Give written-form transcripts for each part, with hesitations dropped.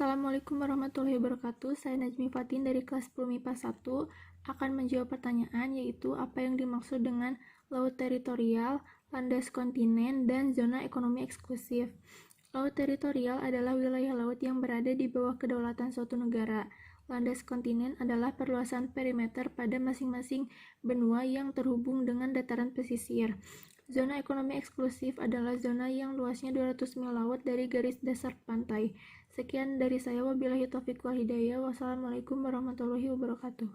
Assalamualaikum warahmatullahi wabarakatuh. Saya Najmi Fatin dari kelas 10 MIPA 1 akan menjawab pertanyaan, yaitu apa yang dimaksud dengan laut teritorial, landas kontinen, dan zona ekonomi eksklusif. Laut teritorial adalah wilayah laut yang berada di bawah kedaulatan suatu negara. Landas kontinen adalah perluasan perimeter pada masing-masing benua yang terhubung dengan dataran pesisir. Zona ekonomi eksklusif adalah zona yang luasnya 200 mil laut dari garis dasar pantai. Sekian dari saya, wabillahi taufiq wal hidayah. Wassalamualaikum warahmatullahi wabarakatuh.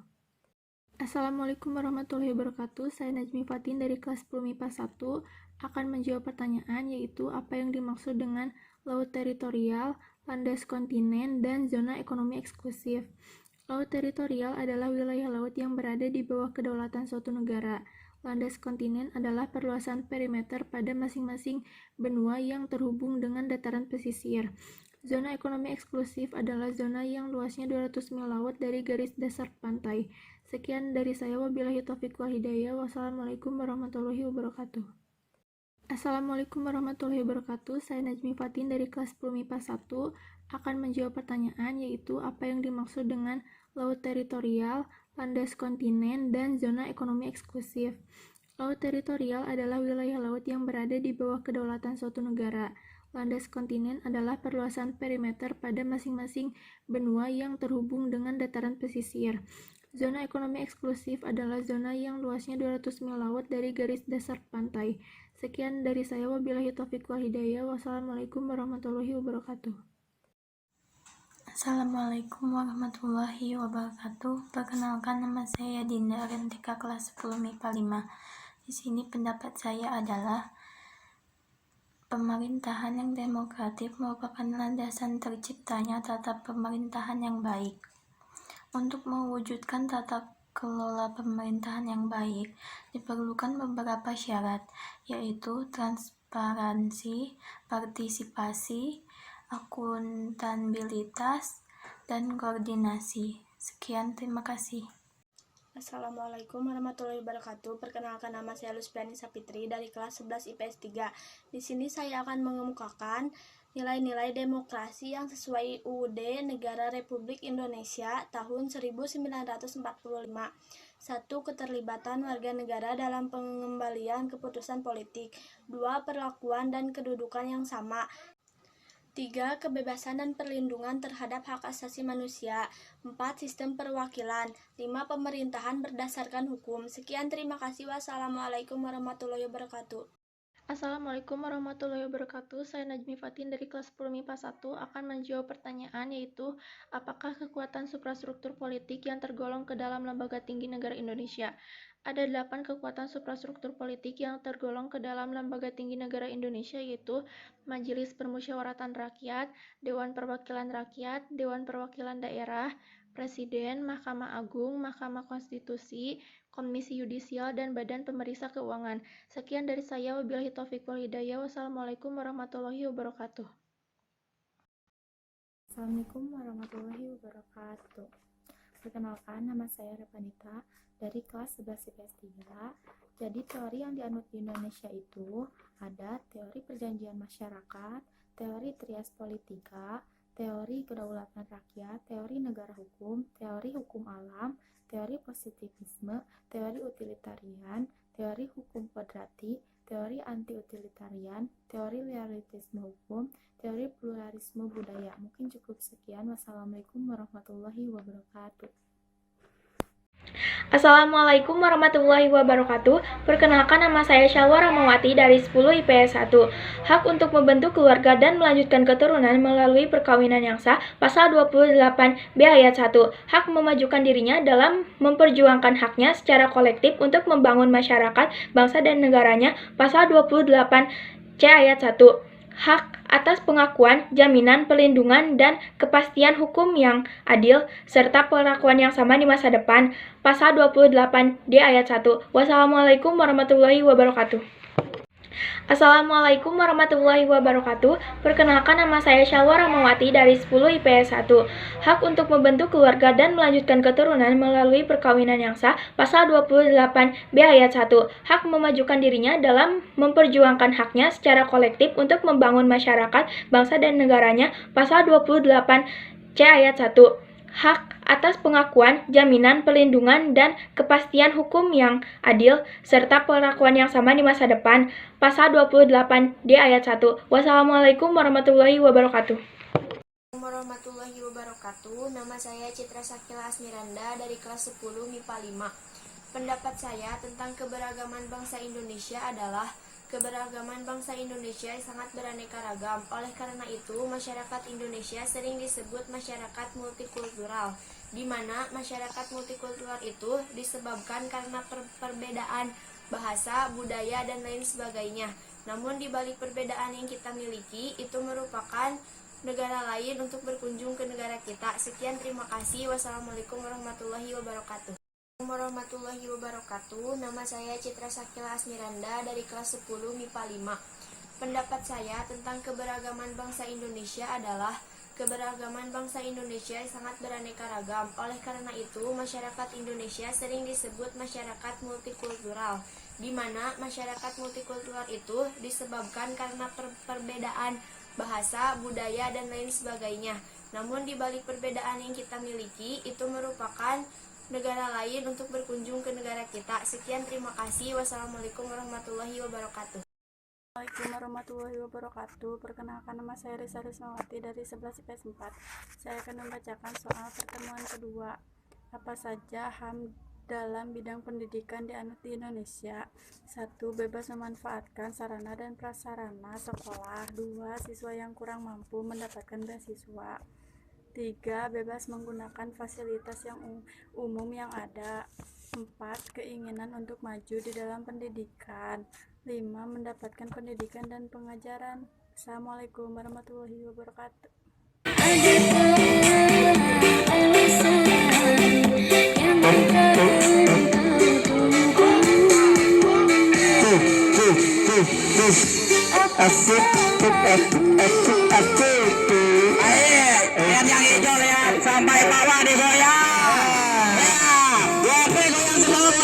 Assalamualaikum warahmatullahi wabarakatuh. Saya Najmi Fatin dari kelas 10 MIPA 1 akan menjawab pertanyaan, yaitu apa yang dimaksud dengan laut teritorial, landas kontinen, dan zona ekonomi eksklusif. Laut teritorial adalah wilayah laut yang berada di bawah kedaulatan suatu negara. Landas kontinen adalah perluasan perimeter pada masing-masing benua yang terhubung dengan dataran pesisir. Zona ekonomi eksklusif adalah zona yang luasnya 200 mil laut dari garis dasar pantai. Sekian dari saya, wabillahi taufiq wal hidayah. Wassalamualaikum warahmatullahi wabarakatuh. Assalamualaikum warahmatullahi wabarakatuh. Saya Najmi Fatin dari kelas 10 MIPA 1 akan menjawab pertanyaan, yaitu apa yang dimaksud dengan laut teritorial, landas kontinen, dan zona ekonomi eksklusif. Laut teritorial adalah wilayah laut yang berada di bawah kedaulatan suatu negara. Landas kontinen adalah perluasan perimeter pada masing-masing benua yang terhubung dengan dataran pesisir. Zona ekonomi eksklusif adalah zona yang luasnya 200 mil laut dari garis dasar pantai. Sekian dari saya, wabillahi taufiq wal hidayah. Wassalamualaikum warahmatullahi wabarakatuh. Assalamualaikum warahmatullahi wabarakatuh. Perkenalkan, nama saya Dinda Rentika, kelas 10 MIPA 5. Di sini pendapat saya adalah pemerintahan yang demokratif merupakan landasan terciptanya tata pemerintahan yang baik. Untuk mewujudkan tata kelola pemerintahan yang baik, diperlukan beberapa syarat, yaitu transparansi, partisipasi, akuntabilitas, dan koordinasi. Sekian, terima kasih. Assalamualaikum warahmatullahi wabarakatuh. Perkenalkan, nama saya Lusbiani Sapitri dari kelas 11 IPS 3. Di sini saya akan mengemukakan nilai-nilai demokrasi yang sesuai UUD Negara Republik Indonesia tahun 1945. 1. Keterlibatan warga negara dalam pengembalian keputusan politik. 2. Perlakuan dan kedudukan yang sama. 3. Kebebasan dan perlindungan terhadap hak asasi manusia. 4. Sistem perwakilan. 5. Pemerintahan berdasarkan hukum. Sekian, terima kasih. Wassalamualaikum warahmatullahi wabarakatuh. Assalamualaikum warahmatullahi wabarakatuh. Saya Najmi Fatin dari kelas 10 MIPA 1 akan menjawab pertanyaan, yaitu apakah kekuatan suprastruktur politik yang tergolong ke dalam lembaga tinggi negara Indonesia. Ada 8 kekuatan suprastruktur politik yang tergolong ke dalam lembaga tinggi negara Indonesia, yaitu Majelis Permusyawaratan Rakyat, Dewan Perwakilan Rakyat, Dewan Perwakilan Daerah, Presiden, Mahkamah Agung, Mahkamah Konstitusi, Komisi Yudisial, dan Badan Pemeriksa Keuangan. Sekian dari saya, wabillahi taufiq wal hidayah. Wassalamualaikum warahmatullahi wabarakatuh. Assalamualaikum warahmatullahi wabarakatuh. Perkenalkan, nama saya Repanita dari kelas 11 IPS 3. Jadi teori yang dianut di Indonesia itu ada teori perjanjian masyarakat, teori trias politika, teori kedaulatan rakyat, teori negara hukum, teori hukum alam, teori positivisme, teori utilitarian, teori hukum kodrati, teori anti-utilitarian, teori loyalitisme hukum, teori pluralisme budaya. Mungkin cukup sekian. Wassalamualaikum warahmatullahi wabarakatuh. Assalamualaikum warahmatullahi wabarakatuh. Perkenalkan, nama saya Syalwa Rahmawati dari 10 IPS 1. Hak untuk membentuk keluarga dan melanjutkan keturunan melalui perkawinan yang sah, pasal 28B ayat 1. Hak memajukan dirinya dalam memperjuangkan haknya secara kolektif untuk membangun masyarakat, bangsa dan negaranya, pasal 28C ayat 1. Hak atas pengakuan, jaminan, perlindungan, dan kepastian hukum yang adil, serta perlakuan yang sama di masa depan, pasal 28D ayat 1. Wassalamualaikum warahmatullahi wabarakatuh. Assalamualaikum warahmatullahi wabarakatuh. Perkenalkan, nama saya Syalwa Rahmawati dari 10 IPS 1. Hak untuk membentuk keluarga dan melanjutkan keturunan melalui perkawinan yang sah, pasal 28B ayat 1. Hak memajukan dirinya dalam memperjuangkan haknya secara kolektif untuk membangun masyarakat, bangsa dan negaranya, pasal 28 C. Ayat 1. Hak atas pengakuan, jaminan, perlindungan, dan kepastian hukum yang adil, serta perlakuan yang sama di masa depan. Pasal 28D ayat 1. Wassalamualaikum warahmatullahi wabarakatuh. Warahmatullahi wabarakatuh. Nama saya Citra Sakila Asmiranda dari kelas 10 MIPA 5. Pendapat saya tentang keberagaman bangsa Indonesia adalah keberagaman bangsa Indonesia sangat beraneka ragam. Oleh karena itu, masyarakat Indonesia sering disebut masyarakat multikultural, di mana masyarakat multikultural itu disebabkan karena perbedaan bahasa, budaya, dan lain sebagainya. Namun di balik perbedaan yang kita miliki, itu merupakan negara lain untuk berkunjung ke negara kita. Sekian, terima kasih. Wassalamualaikum warahmatullahi wabarakatuh. Warahmatullahi wabarakatuh. Nama saya Citra Sakila Asmiranda dari kelas 10 MIPA 5. Pendapat saya tentang keberagaman bangsa Indonesia adalah keberagaman bangsa Indonesia sangat beraneka ragam. Oleh karena itu, masyarakat Indonesia sering disebut masyarakat multikultural, di mana masyarakat multikultural itu disebabkan karena perbedaan bahasa, budaya, dan lain sebagainya. Namun di balik perbedaan yang kita miliki, itu merupakan negara lain untuk berkunjung ke negara kita. Sekian, terima kasih. Wassalamualaikum warahmatullahi wabarakatuh. Assalamualaikum warahmatullahi wabarakatuh. Perkenalkan, nama saya Risa Rismawati dari 11 IPS 4. Saya akan membacakan soal pertemuan kedua. Apa saja HAM dalam bidang pendidikan dianut di Indonesia? 1. Bebas memanfaatkan sarana dan prasarana sekolah. 2. Siswa yang kurang mampu mendapatkan beasiswa. 3. Bebas menggunakan fasilitas yang umum yang ada. 4. Keinginan untuk maju di dalam pendidikan. 5. Mendapatkan pendidikan dan pengajaran. Assalamualaikum warahmatullahi wabarakatuh. Asik, lihat yang hijau, lihat sampai bawah digoyang. Ya, goyang sebelum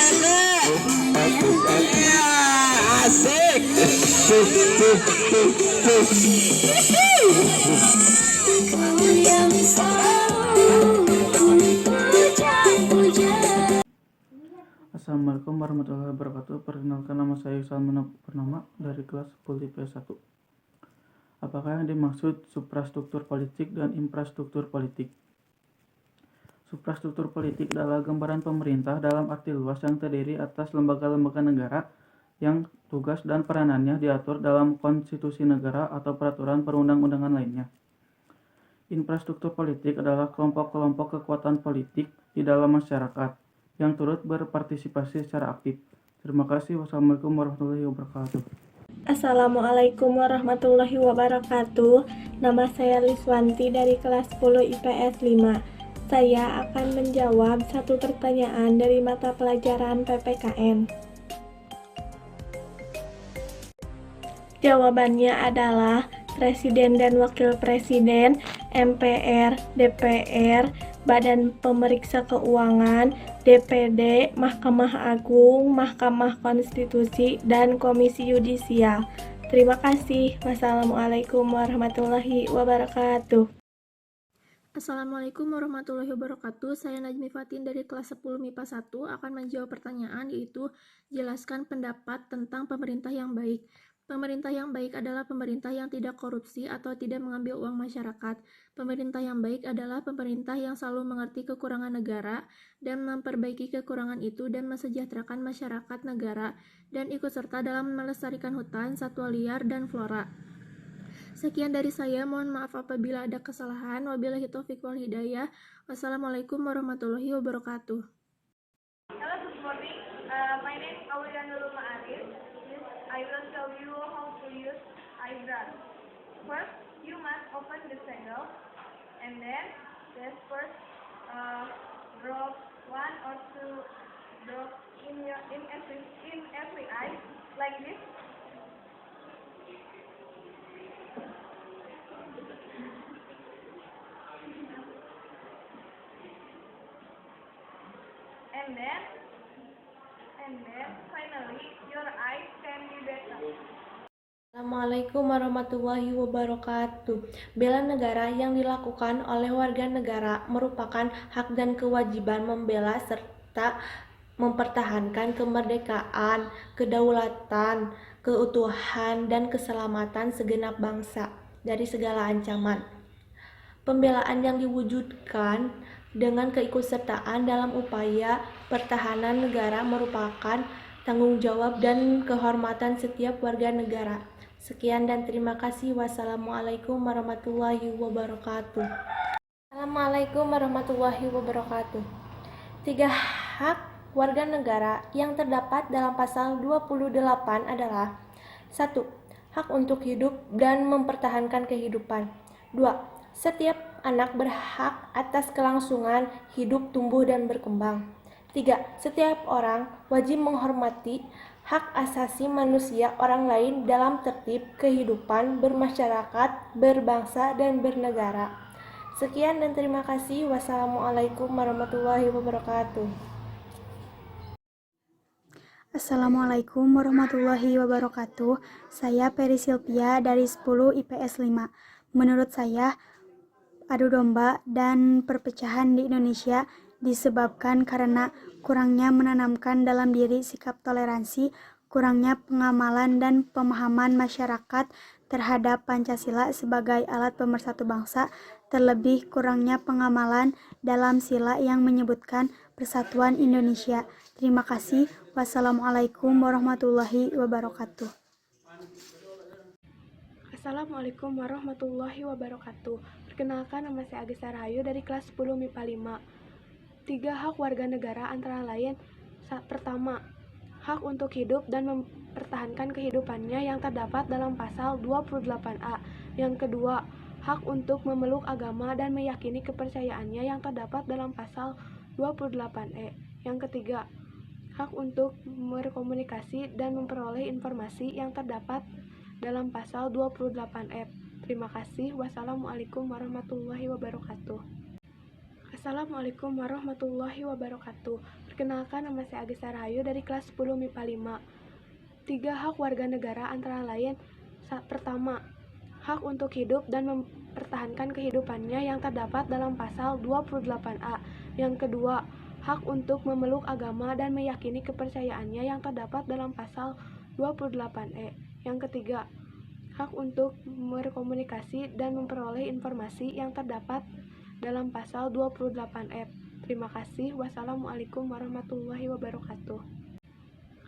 ya, asik. Assalamualaikum warahmatullahi wabarakatuh. Perkenalkan, nama saya Salman Purnama dari kelas 10 IPS 1. Apakah yang dimaksud suprastruktur politik dan infrastruktur politik? Suprastruktur politik adalah gambaran pemerintah dalam arti luas yang terdiri atas lembaga-lembaga negara yang tugas dan peranannya diatur dalam konstitusi negara atau peraturan perundang-undangan lainnya. Infrastruktur politik adalah kelompok-kelompok kekuatan politik di dalam masyarakat yang turut berpartisipasi secara aktif. Terima kasih. Wassalamualaikum warahmatullahi wabarakatuh. Assalamualaikum warahmatullahi wabarakatuh. Nama saya Liswanti dari kelas 10 IPS 5. Saya akan menjawab satu pertanyaan dari mata pelajaran PPKN. Jawabannya adalah Presiden dan Wakil Presiden, MPR, DPR, Badan Pemeriksa Keuangan, DPD, Mahkamah Agung, Mahkamah Konstitusi, dan Komisi Yudisial. Terima kasih. Wassalamualaikum warahmatullahi wabarakatuh. Assalamualaikum warahmatullahi wabarakatuh. Saya Najmi Fatin dari kelas 10 MIPA 1 akan menjawab pertanyaan, yaitu jelaskan pendapat tentang pemerintah yang baik. Pemerintah yang baik adalah pemerintah yang tidak korupsi atau tidak mengambil uang masyarakat. Pemerintah yang baik adalah pemerintah yang selalu mengerti kekurangan negara dan memperbaiki kekurangan itu dan mensejahterakan masyarakat negara dan ikut serta dalam melestarikan hutan, satwa liar, dan flora. Sekian dari saya, mohon maaf apabila ada kesalahan. Wabillahi taufiq wal hidayah. Wassalamualaikum warahmatullahi wabarakatuh. Hello, good morning. My name is Auliana Luma Arif. I will show you how to use eyebrush. First, you must open the segel, and then just first drop 1 or 2 drops in every eye, like this. And then finally your eyes can be better. Assalamualaikum warahmatullahi wabarakatuh. Bela negara yang dilakukan oleh warga negara merupakan hak dan kewajiban membela serta mempertahankan kemerdekaan, kedaulatan, keutuhan, dan keselamatan segenap bangsa dari segala ancaman. Pembelaan yang diwujudkan dengan keikutsertaan dalam upaya pertahanan negara merupakan tanggung jawab dan kehormatan setiap warga negara. Sekian dan terima kasih. Wassalamualaikum warahmatullahi wabarakatuh. Assalamualaikum warahmatullahi wabarakatuh. 3 hak warga negara yang terdapat dalam pasal 28 adalah 1. Hak untuk hidup dan mempertahankan kehidupan. 2. Setiap anak berhak atas kelangsungan hidup, tumbuh, dan berkembang. 3. Setiap orang wajib menghormati hak asasi manusia orang lain dalam tertib kehidupan bermasyarakat, berbangsa, dan bernegara. Sekian dan terima kasih. Wassalamualaikum warahmatullahi wabarakatuh. Assalamualaikum warahmatullahi wabarakatuh. Saya Peri Silvia dari 10 IPS 5. Menurut saya, adu domba dan perpecahan di Indonesia disebabkan karena kurangnya menanamkan dalam diri sikap toleransi, kurangnya pengamalan dan pemahaman masyarakat terhadap Pancasila sebagai alat pemersatu bangsa, terlebih kurangnya pengamalan dalam sila yang menyebutkan persatuan Indonesia. Terima kasih. Wassalamualaikum warahmatullahi wabarakatuh. Assalamualaikum warahmatullahi wabarakatuh. Perkenalkan, nama saya Agesta Rahayu dari kelas 10 MIPA 5. 3 hak warga negara antara lain: pertama, hak untuk hidup dan mempertahankan kehidupannya yang terdapat dalam pasal 28A. Yang kedua, hak untuk memeluk agama dan meyakini kepercayaannya yang terdapat dalam pasal 28E. Yang ketiga, hak untuk berkomunikasi dan memperoleh informasi yang terdapat dalam pasal 28F. Terima kasih. Wassalamualaikum warahmatullahi wabarakatuh. Assalamualaikum warahmatullahi wabarakatuh. Perkenalkan, nama saya Agesta Rahayu dari kelas 10 MIPA 5. 3 hak warga negara antara lain: pertama, hak untuk hidup dan mempertahankan kehidupannya yang terdapat dalam pasal 28A. Yang kedua, hak untuk memeluk agama dan meyakini kepercayaannya yang terdapat dalam pasal 28E. Yang ketiga, hak untuk berkomunikasi dan memperoleh informasi yang terdapat dalam pasal 28F. Terima kasih. Wassalamualaikum warahmatullahi wabarakatuh.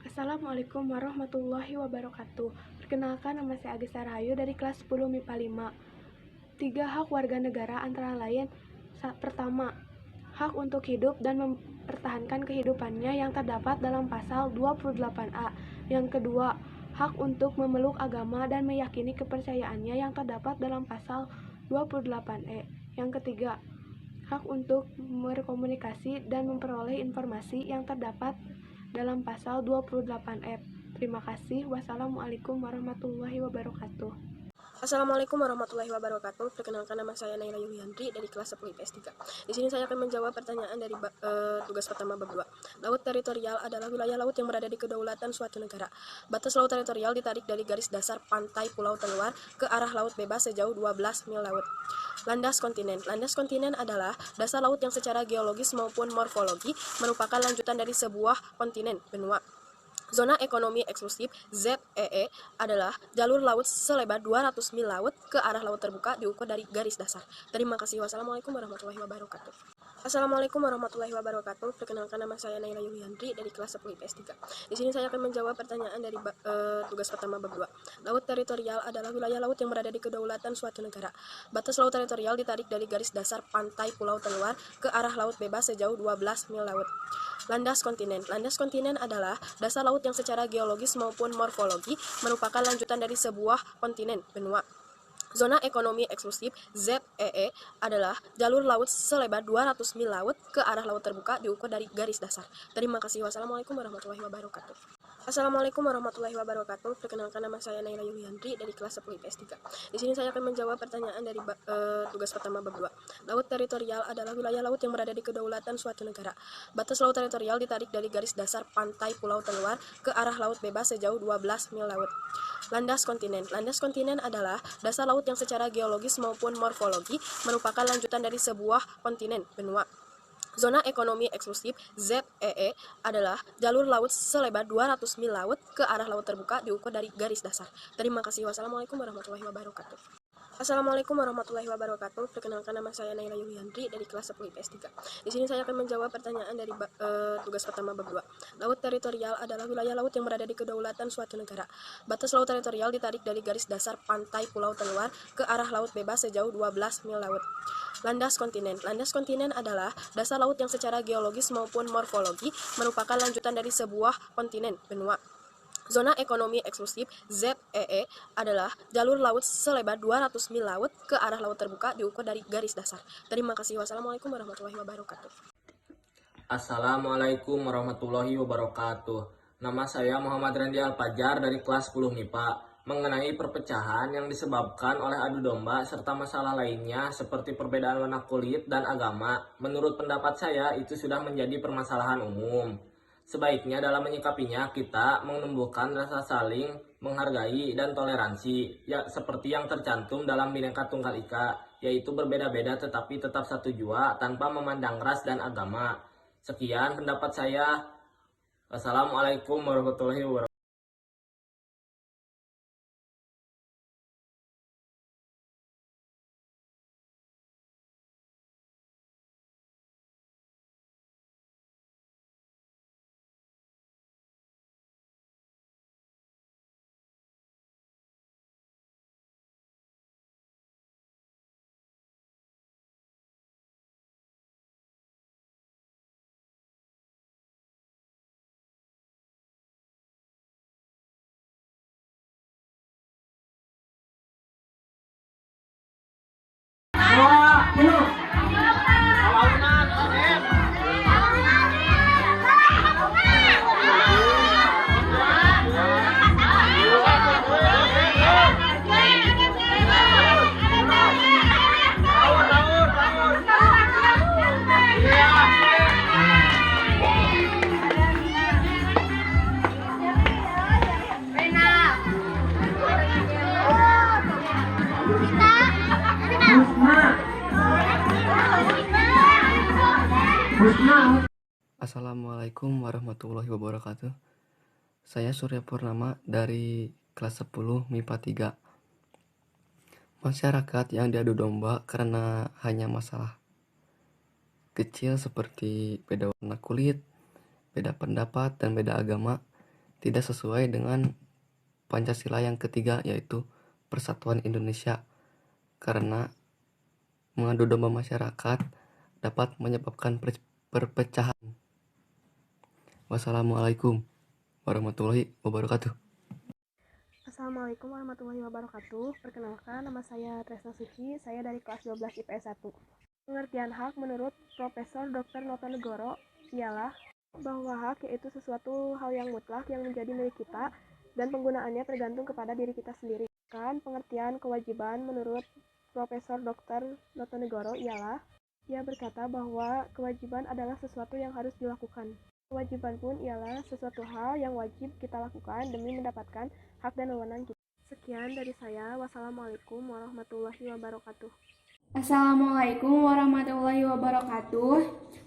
Assalamualaikum warahmatullahi wabarakatuh. Perkenalkan, nama saya Agesta Rahayu dari kelas 10 MIPA 5. 3 hak warga negara antara lain: pertama, hak untuk hidup dan mempertahankan kehidupannya yang terdapat dalam pasal 28A. Yang kedua, hak untuk memeluk agama dan meyakini kepercayaannya yang terdapat dalam pasal 28E. Yang ketiga, hak untuk berkomunikasi dan memperoleh informasi yang terdapat dalam pasal 28F. Terima kasih. Wassalamualaikum warahmatullahi wabarakatuh. Assalamualaikum warahmatullahi wabarakatuh. Perkenalkan, nama saya Naila Yuliandri dari kelas 10 IPS 3. Di sini saya akan menjawab pertanyaan dari tugas pertama bab 2. Laut teritorial adalah wilayah laut yang berada di kedaulatan suatu negara. Batas laut teritorial ditarik dari garis dasar pantai pulau terluar ke arah laut bebas sejauh 12 mil laut. Landas kontinen. Landas kontinen adalah dasar laut yang secara geologis maupun morfologi merupakan lanjutan dari sebuah kontinen, benua. Zona ekonomi eksklusif (ZEE) adalah jalur laut selebar 200 mil laut ke arah laut terbuka diukur dari garis dasar. Terima kasih. Wassalamualaikum warahmatullahi wabarakatuh. Assalamualaikum warahmatullahi wabarakatuh. Perkenalkan, nama saya Naila Yuliandri dari kelas 10 IPS 3. Di sini saya akan menjawab pertanyaan dari tugas pertama bab 2. Laut teritorial adalah wilayah laut yang berada di kedaulatan suatu negara. Batas laut teritorial ditarik dari garis dasar pantai pulau terluar ke arah laut bebas sejauh 12 mil laut. Landas kontinen. Landas kontinen adalah dasar laut yang secara geologis maupun morfologi merupakan lanjutan dari sebuah kontinen, benua. Zona ekonomi eksklusif (ZEE) adalah jalur laut selebar 200 mil laut ke arah laut terbuka diukur dari garis dasar. Terima kasih. Wassalamualaikum warahmatullahi wabarakatuh. Assalamualaikum warahmatullahi wabarakatuh. Perkenalkan, nama saya Naila Yuliandri dari kelas 10 IPS 3. Di sini saya akan menjawab pertanyaan dari tugas pertama bab 2. Laut teritorial adalah wilayah laut yang berada di kedaulatan suatu negara. Batas laut teritorial ditarik dari garis dasar pantai pulau terluar ke arah laut bebas sejauh 12 mil laut. Landas kontinen. Landas kontinen adalah dasar laut yang secara geologis maupun morfologi merupakan lanjutan dari sebuah kontinen, benua. Zona ekonomi eksklusif (ZEE) adalah jalur laut selebar 200 mil laut ke arah laut terbuka diukur dari garis dasar. Terima kasih. Wassalamualaikum warahmatullahi wabarakatuh. Assalamualaikum warahmatullahi wabarakatuh. Perkenalkan, nama saya Naila Yuliandri dari kelas 10 IPS 3. Di sini saya akan menjawab pertanyaan dari tugas pertama bab 2. Laut teritorial adalah wilayah laut yang berada di kedaulatan suatu negara. Batas laut teritorial ditarik dari garis dasar pantai pulau terluar ke arah laut bebas sejauh 12 mil laut. Landas kontinen. Landas kontinen adalah dasar laut yang secara geologis maupun morfologi merupakan lanjutan dari sebuah kontinen, benua. Zona ekonomi eksklusif (ZEE) adalah jalur laut selebar 200 mil laut ke arah laut terbuka diukur dari garis dasar. Terima kasih. Wassalamualaikum warahmatullahi wabarakatuh. Assalamualaikum warahmatullahi wabarakatuh. Nama saya Muhammad Randy Alfajar dari kelas 10 MIPA. Mengenai perpecahan yang disebabkan oleh adu domba serta masalah lainnya seperti perbedaan warna kulit dan agama, menurut pendapat saya itu sudah menjadi permasalahan umum. Sebaiknya dalam menyikapinya kita menumbuhkan rasa saling menghargai dan toleransi, ya seperti yang tercantum dalam Bhinneka Tunggal Ika, yaitu berbeda-beda tetapi tetap satu jua tanpa memandang ras dan agama. Sekian pendapat saya. Wassalamualaikum warahmatullahi wabarakatuh. Assalamualaikum warahmatullahi wabarakatuh. Saya Surya Purnama dari kelas 10 MIPA 3. Masyarakat yang diadu domba karena hanya masalah kecil seperti beda warna kulit, beda pendapat, dan beda agama tidak sesuai dengan Pancasila yang ketiga, yaitu Persatuan Indonesia, karena mengadu domba masyarakat dapat menyebabkan perpecahan. Wassalamualaikum warahmatullahi wabarakatuh. Assalamualaikum warahmatullahi wabarakatuh. Perkenalkan, nama saya Tresna Suci, saya dari kelas 12 IPS 1. Pengertian hak menurut Profesor Dr. Notonegoro ialah bahwa hak yaitu sesuatu hal yang mutlak yang menjadi milik kita dan penggunaannya tergantung kepada diri kita sendiri. Pengertian kewajiban menurut Profesor Dr. Notonegoro ialah ia berkata bahwa kewajiban adalah sesuatu yang harus dilakukan. Kewajiban pun ialah sesuatu hal yang wajib kita lakukan demi mendapatkan hak dan wewenang kita. Sekian dari saya. Wassalamualaikum warahmatullahi wabarakatuh. Assalamualaikum warahmatullahi wabarakatuh.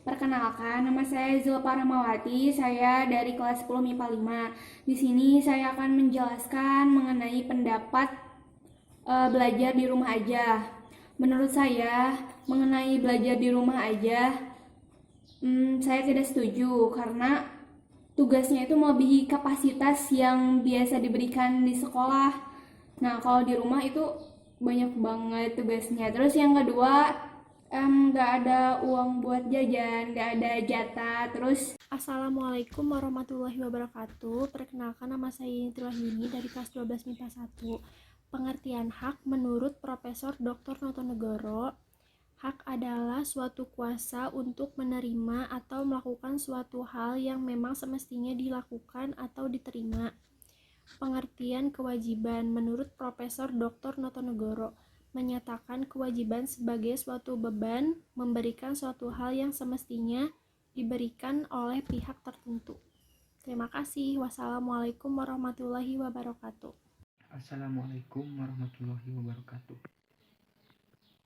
Perkenalkan, nama saya Zulfa Rahmawati, saya dari kelas 10 MIPA 5. Di sini saya akan menjelaskan mengenai pendapat belajar di rumah aja. Menurut saya, mengenai belajar di rumah aja, saya tidak setuju karena tugasnya itu melebihi kapasitas yang biasa diberikan di sekolah. Nah, kalau di rumah itu banyak banget tugasnya. Terus yang kedua, nggak ada uang buat jajan, nggak ada jatah. Terus Assalamualaikum warahmatullahi wabarakatuh. Perkenalkan, nama saya Yenti Wahyuni dari kelas 12 MIPA 1. Pengertian hak menurut Profesor Dr. Notonegoro Hak adalah suatu kuasa untuk menerima atau melakukan suatu hal yang memang semestinya dilakukan atau diterima. Pengertian kewajiban menurut Profesor Dr. Notonegoro menyatakan kewajiban sebagai suatu beban memberikan suatu hal yang semestinya diberikan oleh pihak tertentu. Terima kasih. Wassalamualaikum warahmatullahi wabarakatuh. Assalamualaikum warahmatullahi wabarakatuh.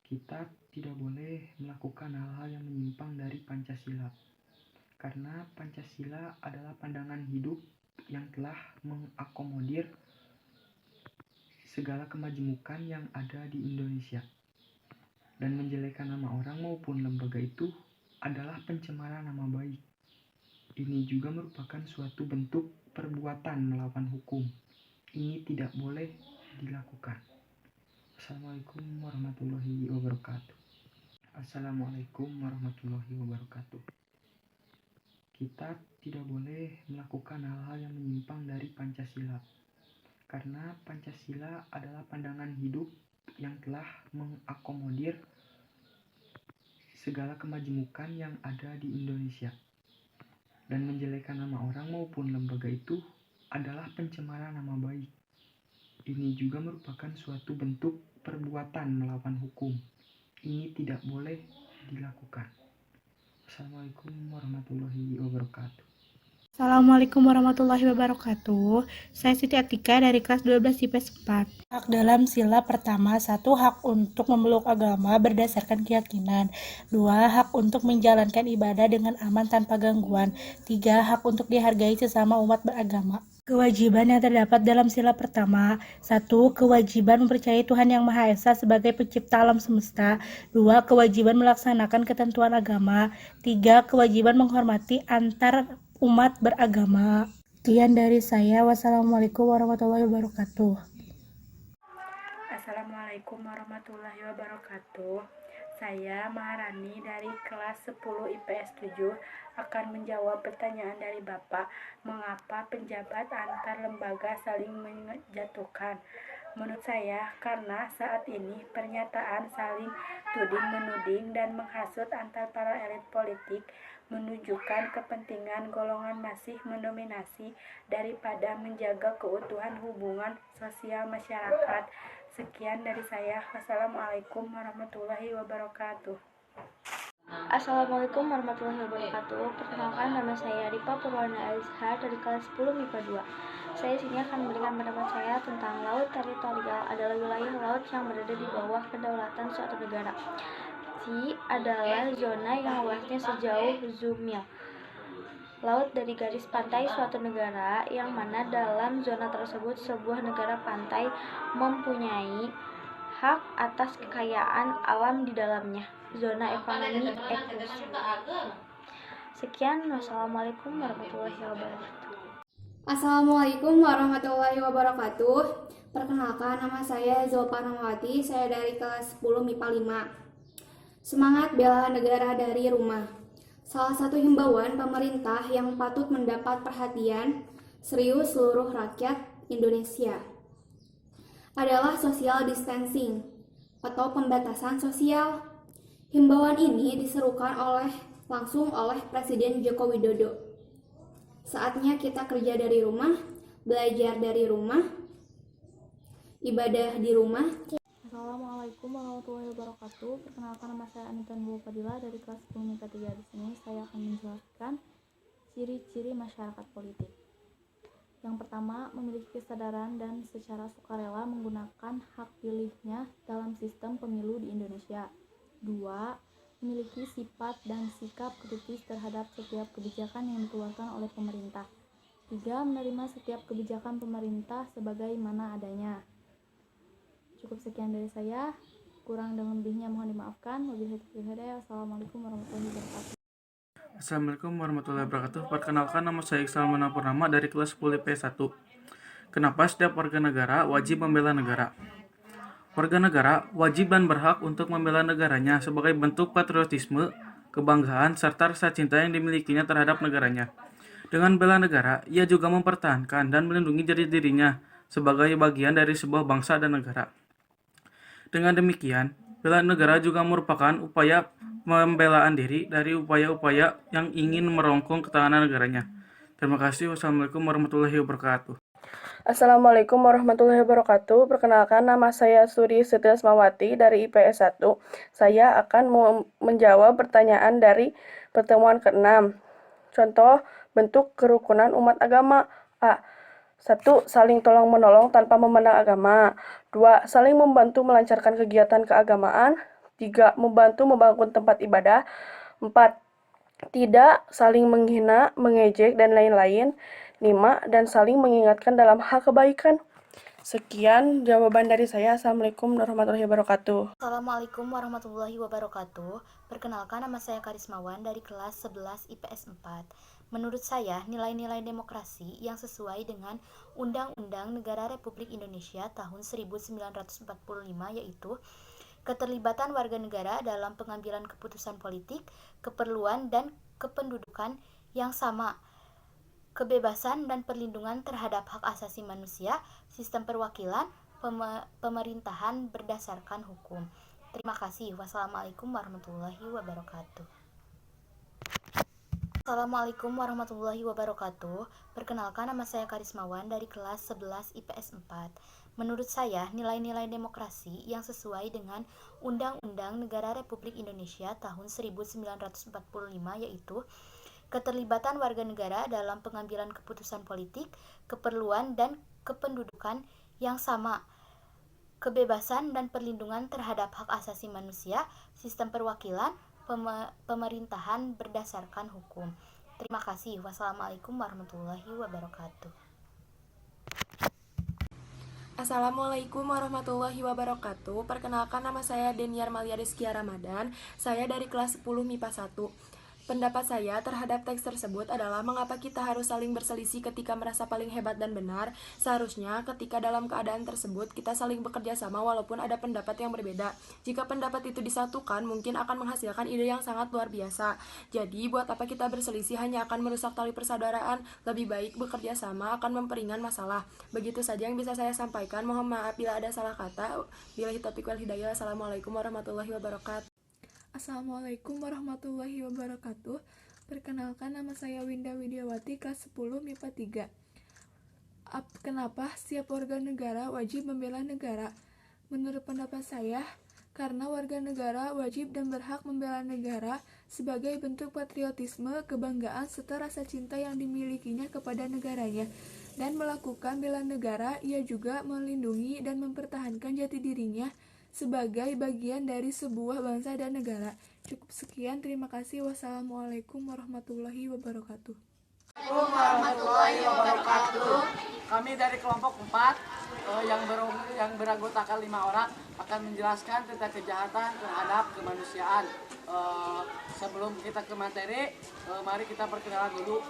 Kita tidak boleh melakukan hal-hal yang menyimpang dari Pancasila, karena Pancasila adalah pandangan hidup yang telah mengakomodir segala kemajemukan yang ada di Indonesia. Dan menjelekkan nama orang maupun lembaga itu adalah pencemaran nama baik. Ini juga merupakan suatu bentuk perbuatan melawan hukum. Ini tidak boleh dilakukan. Assalamualaikum warahmatullahi wabarakatuh. Assalamualaikum warahmatullahi wabarakatuh. Kita tidak boleh melakukan hal-hal yang menyimpang dari Pancasila, karena Pancasila adalah pandangan hidup yang telah mengakomodir segala kemajemukan yang ada di Indonesia. Dan menjelekkan nama orang maupun lembaga itu adalah pencemaran nama baik. Ini juga merupakan suatu bentuk perbuatan melawan hukum. Ini tidak boleh dilakukan. Assalamualaikum warahmatullahi wabarakatuh. Assalamualaikum warahmatullahi wabarakatuh. Saya Siti Atika dari kelas 12 IPS 4. Hak dalam sila pertama, 1. Hak untuk memeluk agama berdasarkan keyakinan. 2. Hak untuk menjalankan ibadah dengan aman tanpa gangguan. 3. Hak untuk dihargai sesama umat beragama. Kewajiban yang terdapat dalam sila pertama. 1. Kewajiban mempercayai Tuhan Yang Maha Esa sebagai pencipta alam semesta. 2. Kewajiban melaksanakan ketentuan agama. 3. Kewajiban menghormati antar umat beragama. Sekian dari saya. Wassalamualaikum warahmatullahi wabarakatuh. Assalamualaikum warahmatullahi wabarakatuh. Saya Maharani dari kelas 10 IPS 7 akan menjawab pertanyaan dari Bapak, mengapa penjabat antar lembaga saling menjatuhkan? Menurut saya, karena saat ini pernyataan saling tuding-menuding dan menghasut antar para elit politik menunjukkan kepentingan golongan masih mendominasi daripada menjaga keutuhan hubungan sosial masyarakat. Sekian dari saya. Wassalamualaikum warahmatullahi wabarakatuh. Assalamualaikum warahmatullahi wabarakatuh. Perkenalkan, nama saya Ripa Purwana Alizhar dari kelas 10 MIPA 2. Saya sini akan memberikan pendapat saya tentang laut teritorial adalah wilayah laut yang berada di bawah kedaulatan suatu negara. Adalah zona yang luasnya sejauh zoomil laut dari garis pantai suatu negara, yang mana dalam zona tersebut sebuah negara pantai mempunyai hak atas kekayaan alam di dalamnya. Zona ekonomi eksklusif. Sekian, wassalamualaikum warahmatullahi wabarakatuh. Assalamualaikum warahmatullahi wabarakatuh. Perkenalkan, nama saya Zulfa Rahmawati, saya dari kelas 10 MIPA 5. Semangat bela negara dari rumah. Salah satu himbauan pemerintah yang patut mendapat perhatian serius seluruh rakyat Indonesia adalah social distancing atau pembatasan sosial. Himbauan ini diserukan langsung oleh Presiden Joko Widodo. Saatnya kita kerja dari rumah, belajar dari rumah, ibadah di rumah. Assalamualaikum warahmatullahi wabarakatuh. Perkenalkan, nama saya Anita Nurul Fadila dari kelas 10 MIPA 3. Di sini saya akan menjelaskan ciri-ciri masyarakat politik. Yang pertama, memiliki kesadaran dan secara sukarela menggunakan hak pilihnya dalam sistem pemilu di Indonesia. 2. Memiliki sifat dan sikap kritis terhadap setiap kebijakan yang dikeluarkan oleh pemerintah. 3. Menerima setiap kebijakan pemerintah sebagaimana adanya. Cukup sekian dari saya, kurang dan lebihnya mohon dimaafkan. Wabillahi taufiq wal hidayah. Wassalamualaikum warahmatullahi wabarakatuh. Assalamualaikum warahmatullahi wabarakatuh. Perkenalkan, nama saya Iqsal Manapurnama dari kelas 10 IPS 1. Kenapa setiap warga negara wajib membela negara? Warga negara wajib dan berhak untuk membela negaranya sebagai bentuk patriotisme, kebanggaan, serta rasa cinta yang dimilikinya terhadap negaranya. Dengan bela negara, ia juga mempertahankan dan melindungi dirinya sebagai bagian dari sebuah bangsa dan negara. Dengan demikian, Bela negara juga merupakan upaya pembelaan diri dari upaya-upaya yang ingin merongkong ketahanan negaranya. Terima kasih. Wassalamualaikum warahmatullahi wabarakatuh. Assalamualaikum warahmatullahi wabarakatuh. Perkenalkan, nama saya Suri Setiasmawati dari IPS 1. Saya akan menjawab pertanyaan dari pertemuan ke-6. Contoh bentuk kerukunan umat agama. A. 1. Saling tolong-menolong tanpa memandang agama. 2. Saling membantu melancarkan kegiatan keagamaan. 3. Membantu membangun tempat ibadah. 4. Tidak saling menghina, mengejek, dan lain-lain. 5. Dan saling mengingatkan dalam hal kebaikan. Sekian jawaban dari saya. Assalamualaikum warahmatullahi wabarakatuh. Assalamualaikum warahmatullahi wabarakatuh. Perkenalkan, nama saya Karismawan dari kelas 11 IPS 4. Menurut saya, nilai-nilai demokrasi yang sesuai dengan Undang-Undang Negara Republik Indonesia tahun 1945 yaitu keterlibatan warga negara dalam pengambilan keputusan politik, keperluan dan kependudukan yang sama, kebebasan dan perlindungan terhadap hak asasi manusia, sistem perwakilan, pemerintahan berdasarkan hukum. Terima kasih. Wassalamualaikum warahmatullahi wabarakatuh. Assalamualaikum warahmatullahi wabarakatuh. Perkenalkan, nama saya Karismawan dari kelas 11 IPS 4. Menurut saya, nilai-nilai demokrasi yang sesuai dengan Undang-Undang Negara Republik Indonesia tahun 1945 yaitu keterlibatan warga negara dalam pengambilan keputusan politik, keperluan dan kependudukan yang sama, kebebasan dan perlindungan terhadap hak asasi manusia, sistem perwakilan, pemerintahan berdasarkan hukum. Terima kasih. Wassalamualaikum warahmatullahi wabarakatuh. Assalamualaikum warahmatullahi wabarakatuh. Perkenalkan, nama saya Deniar Malia Rizkia Ramadan. Saya dari kelas 10 MIPA 1. Pendapat saya terhadap teks tersebut adalah mengapa kita harus saling berselisih ketika merasa paling hebat dan benar. Seharusnya ketika dalam keadaan tersebut kita saling bekerja sama walaupun ada pendapat yang berbeda. Jika pendapat itu disatukan mungkin akan menghasilkan ide yang sangat luar biasa. Jadi buat apa kita berselisih, hanya akan merusak tali persaudaraan. Lebih baik bekerja sama akan memperingan masalah. Begitu saja yang bisa saya sampaikan. Mohon maaf bila ada salah kata. Billahi taufiq wal hidayah. Assalamualaikum warahmatullahi wabarakatuh. Assalamualaikum warahmatullahi wabarakatuh. Perkenalkan, nama saya Winda Widiawati, kelas 10 MIPA 3. Kenapa setiap warga negara wajib membela negara? Menurut pendapat saya, karena warga negara wajib dan berhak membela negara sebagai bentuk patriotisme, kebanggaan, serta rasa cinta yang dimilikinya kepada negaranya. Dan melakukan bela negara, ia juga melindungi dan mempertahankan jati dirinya sebagai bagian dari sebuah bangsa dan negara. Cukup sekian, terima kasih. Wassalamualaikum warahmatullahi wabarakatuh. Assalamualaikum warahmatullahi wabarakatuh. Kami dari kelompok 4 yang beranggotakan 5 orang akan menjelaskan tentang kejahatan terhadap kemanusiaan. Sebelum kita ke materi, mari kita perkenalan dulu.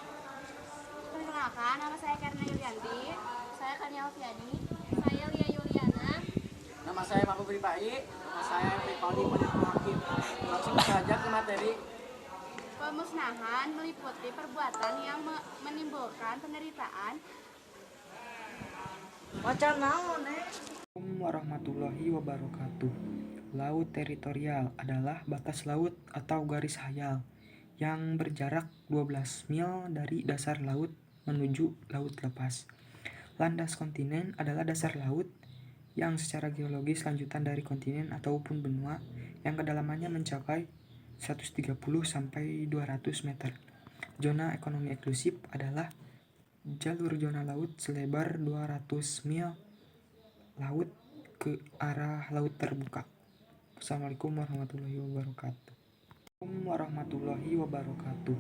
Perkenalkan, nama saya Karna Yulianti. Saya Kania Alfiani. Saya Lia Yuliana. Nama saya Mahfud Ripai. Nama saya Rivaldi Pendidik Hakim. Langsung saja ke materi. Pemusnahan meliputi perbuatan yang menimbulkan penderitaan. Wacana Assalamualaikum warahmatullahi wabarakatuh. Laut teritorial adalah batas laut atau garis hayal yang berjarak 12 mil dari dasar laut menuju laut lepas. Landas kontinen adalah dasar laut yang secara geologis lanjutan dari kontinen ataupun benua yang kedalamannya mencapai 130 sampai 200 meter. Zona ekonomi eksklusif adalah jalur zona laut selebar 200 mil laut ke arah laut terbuka. Assalamualaikum warahmatullahi wabarakatuh. Assalamualaikum warahmatullahi wabarakatuh.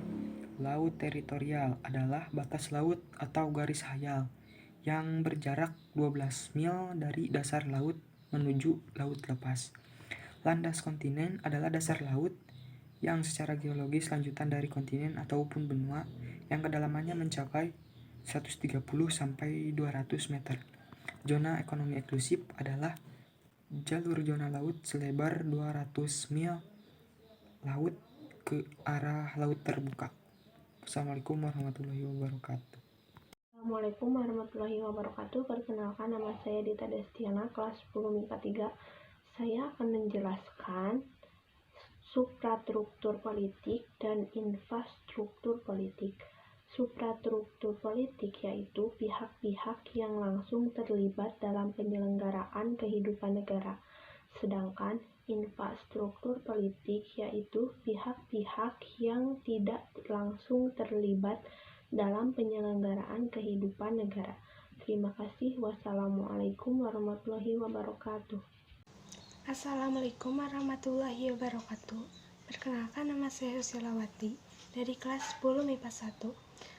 Laut teritorial adalah batas laut atau garis hayal yang berjarak 12 mil dari dasar laut menuju laut lepas. Landas kontinen adalah dasar laut yang secara geologis lanjutan dari kontinen ataupun benua yang kedalamannya mencapai 130 sampai 200 meter. Zona ekonomi eksklusif adalah jalur zona laut selebar 200 mil laut ke arah laut terbuka. Assalamualaikum warahmatullahi wabarakatuh. Assalamualaikum warahmatullahi wabarakatuh. Perkenalkan, nama saya Dita Destiana, kelas 10 MIPA 3. Saya akan menjelaskan suprastruktur politik dan infrastruktur politik. Suprastruktur politik yaitu pihak-pihak yang langsung terlibat dalam penyelenggaraan kehidupan negara. Sedangkan infrastruktur politik yaitu pihak-pihak yang tidak langsung terlibat dalam penyelenggaraan kehidupan negara. Terima kasih. Wassalamualaikum warahmatullahi wabarakatuh. Assalamualaikum warahmatullahi wabarakatuh. Perkenalkan, nama saya Susilawati dari kelas 10 MIPA 1.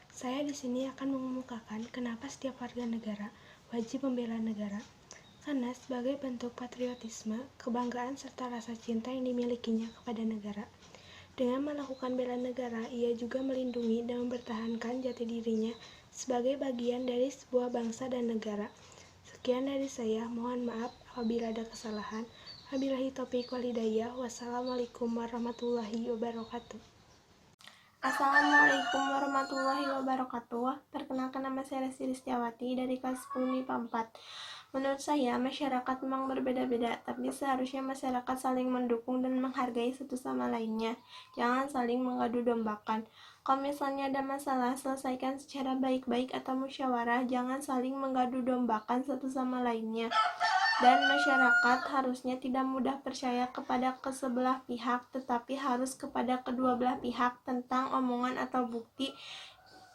Saya di sini akan mengemukakan kenapa setiap warga negara wajib membela negara. Karena sebagai bentuk patriotisme, kebanggaan serta rasa cinta yang dimilikinya kepada negara. Dengan melakukan bela negara, ia juga melindungi dan mempertahankan jati dirinya sebagai bagian dari sebuah bangsa dan negara. Sekian dari saya, mohon maaf apabila ada kesalahan. Wabillahi taufiq wal hidayah. Wassalamualaikum warahmatullahi wabarakatuh. Assalamualaikum warahmatullahi wabarakatuh. Perkenalkan, nama saya Resti Listiawati dari kelas 10 MIPA 4. Menurut saya, masyarakat memang berbeda-beda, tapi seharusnya masyarakat saling mendukung dan menghargai satu sama lainnya. Jangan saling mengadu dombakan. Kalau misalnya ada masalah, selesaikan secara baik-baik atau musyawarah, jangan saling mengadu dombakan satu sama lainnya. Dan masyarakat harusnya tidak mudah percaya kepada kesebelah pihak, tetapi harus kepada kedua belah pihak tentang omongan atau bukti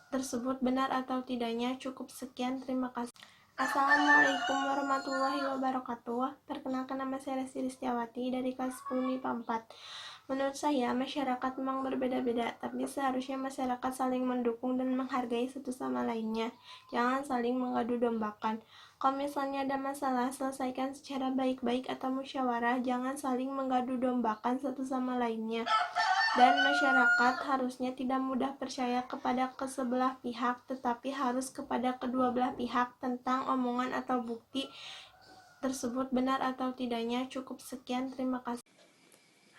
tersebut benar atau tidaknya. Cukup sekian, terima kasih. Assalamualaikum warahmatullahi wabarakatuh. Perkenalkan, nama saya Resti Listiawati dari kelas 10 MIPA 4. Menurut saya, masyarakat memang berbeda-beda, tapi seharusnya masyarakat saling mendukung dan menghargai satu sama lainnya. Jangan saling mengadu dombakan. Kalau misalnya ada masalah, selesaikan secara baik-baik atau musyawarah, jangan saling mengadu dombakan satu sama lainnya. Dan masyarakat harusnya tidak mudah percaya kepada kesebelah pihak, tetapi harus kepada kedua belah pihak tentang omongan atau bukti tersebut benar atau tidaknya. Cukup sekian, terima kasih.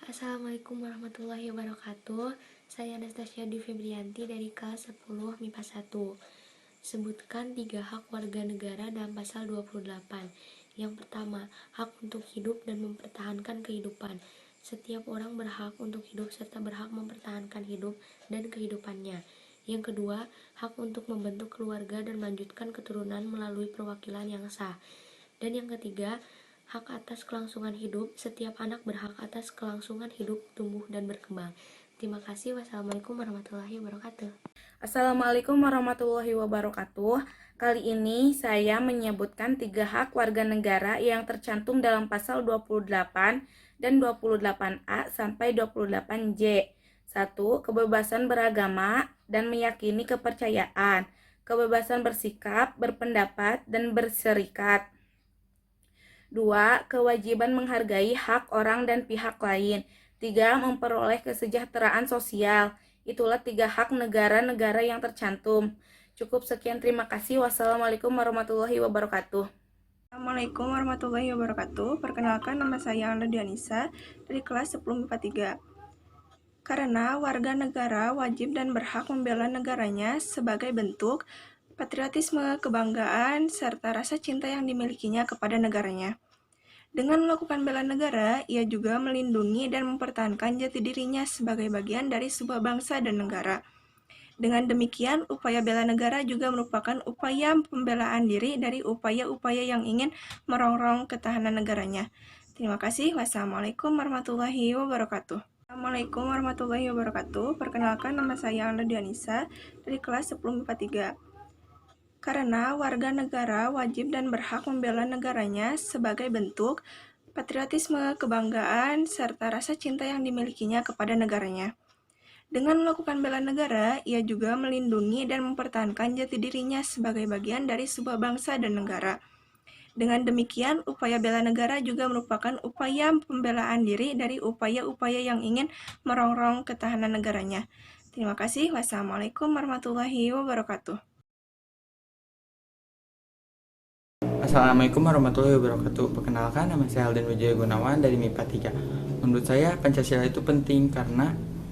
Assalamualaikum warahmatullahi wabarakatuh. Saya Anastasia Dwi Febrianti dari kelas 10 MIPA 1. Sebutkan 3 hak warga negara dalam pasal 28. Yang pertama, hak untuk hidup dan mempertahankan kehidupan. Setiap orang berhak untuk hidup serta berhak mempertahankan hidup dan kehidupannya. Yang kedua, hak untuk membentuk keluarga dan melanjutkan keturunan melalui perwakilan yang sah. Dan yang ketiga, hak atas kelangsungan hidup. Setiap anak berhak atas kelangsungan hidup, tumbuh, dan berkembang. Terima kasih. Wassalamualaikum warahmatullahi wabarakatuh. Assalamualaikum warahmatullahi wabarakatuh. Kali ini saya menyebutkan 3 hak warga negara yang tercantum dalam pasal 28 dan 28A sampai 28J. 1. Kebebasan beragama dan meyakini kepercayaan. Kebebasan bersikap, berpendapat, dan berserikat. 2. Kewajiban menghargai hak orang dan pihak lain. 3. Memperoleh kesejahteraan sosial. Itulah 3 hak negara-negara yang tercantum. Cukup sekian, terima kasih. Wassalamualaikum warahmatullahi wabarakatuh. Assalamualaikum warahmatullahi wabarakatuh. Perkenalkan, nama saya Alda Dianisa dari kelas 10 MIPA 3. Karena warga negara wajib dan berhak membela negaranya sebagai bentuk patriotisme, kebanggaan, serta rasa cinta yang dimilikinya kepada negaranya. Dengan melakukan bela negara, ia juga melindungi dan mempertahankan jati dirinya sebagai bagian dari sebuah bangsa dan negara. Dengan demikian, upaya bela negara juga merupakan upaya pembelaan diri dari upaya-upaya yang ingin merongrong ketahanan negaranya. Terima kasih. Wassalamualaikum warahmatullahi wabarakatuh. Assalamualaikum warahmatullahi wabarakatuh. Perkenalkan, nama saya Alda Dianisa dari kelas 10 MIPA 3. Karena warga negara wajib dan berhak membela negaranya sebagai bentuk patriotisme, kebanggaan, serta rasa cinta yang dimilikinya kepada negaranya. Dengan melakukan bela negara, ia juga melindungi dan mempertahankan jati dirinya sebagai bagian dari sebuah bangsa dan negara. Dengan demikian, upaya bela negara juga merupakan upaya pembelaan diri dari upaya-upaya yang ingin merongrong ketahanan negaranya. Terima kasih. Wassalamualaikum warahmatullahi wabarakatuh. Assalamualaikum warahmatullahi wabarakatuh. Perkenalkan, nama saya Alden Wijaya Gunawan dari MIPA 3. Menurut saya, Pancasila itu penting karena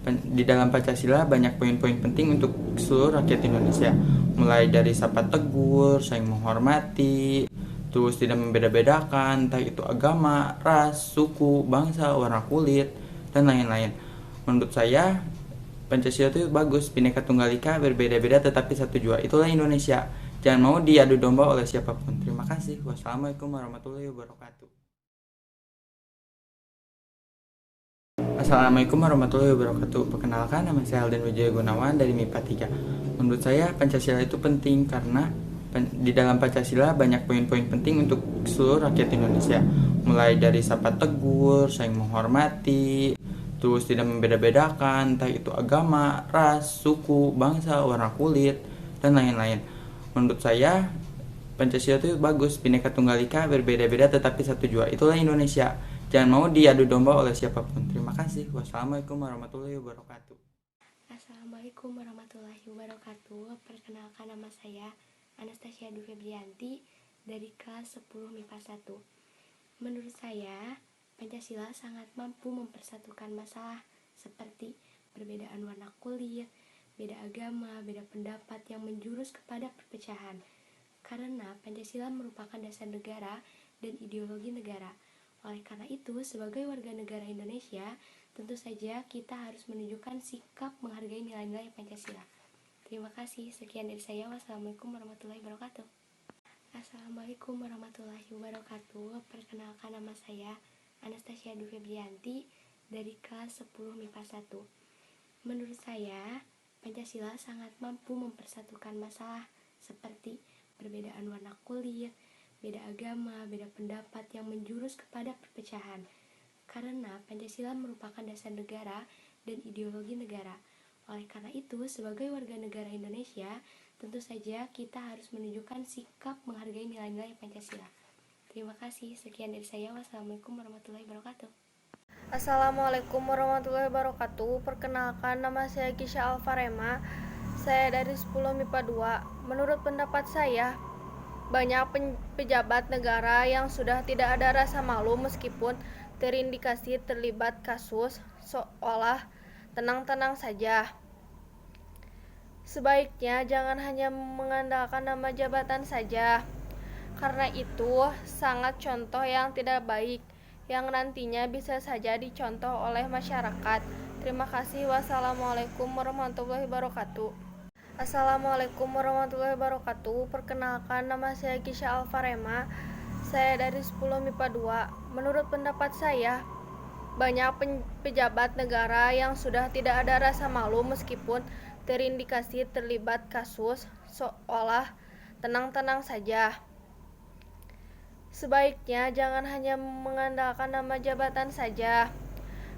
di dalam Pancasila banyak poin-poin penting untuk seluruh rakyat Indonesia. Mulai dari sapa tegur, saling menghormati, terus tidak membeda-bedakan, entah itu agama, ras, suku, bangsa, warna kulit, dan lain-lain. Menurut saya, Pancasila itu bagus, Bhinneka Tunggal Ika, berbeda-beda tetapi satu jua. Itulah Indonesia. Jangan mau diadu domba oleh siapapun. Terima kasih. Wassalamualaikum warahmatullahi wabarakatuh. Assalamualaikum warahmatullahi wabarakatuh. Perkenalkan, nama saya Alden Wijaya Gunawan dari MIPA 3. Menurut saya, Pancasila itu penting karena di dalam Pancasila banyak poin-poin penting untuk seluruh rakyat Indonesia. Mulai dari sapa tegur, saling menghormati, terus tidak membeda-bedakan, entah itu agama, ras, suku, bangsa, warna kulit, dan lain-lain. Menurut saya, Pancasila itu bagus, Bhinneka Tunggal Ika, berbeda-beda tetapi satu jua. Itulah Indonesia. Jangan mau diadu domba oleh siapapun. Terima kasih. Wassalamualaikum warahmatullahi wabarakatuh. Assalamualaikum warahmatullahi wabarakatuh. Perkenalkan, nama saya Anastasia Dufebrianti dari kelas 10 MIPA 1. Menurut saya, Pancasila sangat mampu mempersatukan masalah seperti perbedaan warna kulit, beda agama, beda pendapat yang menjurus kepada perpecahan. Karena Pancasila merupakan dasar negara dan ideologi negara. Oleh karena itu, sebagai warga negara Indonesia, tentu saja kita harus menunjukkan sikap menghargai nilai-nilai Pancasila. Terima kasih. Sekian dari saya. Wassalamualaikum warahmatullahi wabarakatuh. Assalamualaikum warahmatullahi wabarakatuh. Perkenalkan, nama saya Anastasia Dufebrianti dari kelas 10 MIPA 1. Menurut saya, Pancasila sangat mampu mempersatukan masalah seperti perbedaan warna kulit, beda agama, beda pendapat yang menjurus kepada perpecahan. Karena Pancasila merupakan dasar negara dan ideologi negara. Oleh karena itu, sebagai warga negara Indonesia, tentu saja kita harus menunjukkan sikap menghargai nilai-nilai Pancasila. Terima kasih. Sekian dari saya. Wassalamualaikum warahmatullahi wabarakatuh. Assalamualaikum warahmatullahi wabarakatuh. Perkenalkan, nama saya Kisha Alfarema. Saya dari 10 MIPA 2. Menurut pendapat saya, banyak pejabat negara yang sudah tidak ada rasa malu meskipun terindikasi terlibat kasus seolah tenang-tenang saja. Sebaiknya jangan hanya mengandalkan nama jabatan saja, karena itu sangat contoh yang tidak baik, yang nantinya bisa saja dicontoh oleh masyarakat. Terima kasih. Wassalamualaikum warahmatullahi wabarakatuh. Assalamualaikum warahmatullahi wabarakatuh. Perkenalkan, nama saya Kisha Alfarema. Saya dari 10 MIPA 2. Menurut pendapat saya, banyak pejabat negara yang sudah tidak ada rasa malu meskipun terindikasi terlibat kasus seolah tenang-tenang saja. Sebaiknya jangan hanya mengandalkan nama jabatan saja,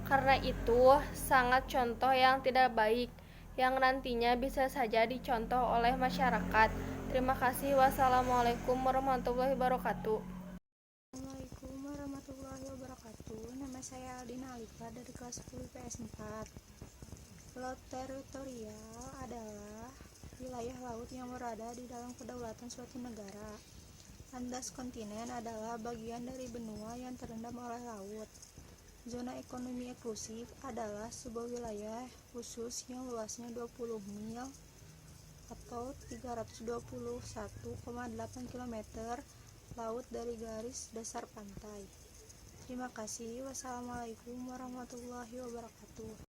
karena itu sangat contoh yang tidak baik, yang nantinya bisa saja dicontoh oleh masyarakat. Terima kasih. Wassalamualaikum warahmatullahi wabarakatuh. Assalamualaikum warahmatullahi wabarakatuh. Nama saya Aldina Alifa dari kelas 10 IPS 4. Laut teritorial adalah wilayah laut yang berada di dalam kedaulatan suatu negara. Landas kontinen adalah bagian dari benua yang terendam oleh laut. Zona ekonomi eksklusif adalah sebuah wilayah khusus yang luasnya 20 mil atau 321,8 km laut dari garis dasar pantai. Terima kasih. Wassalamualaikum warahmatullahi wabarakatuh.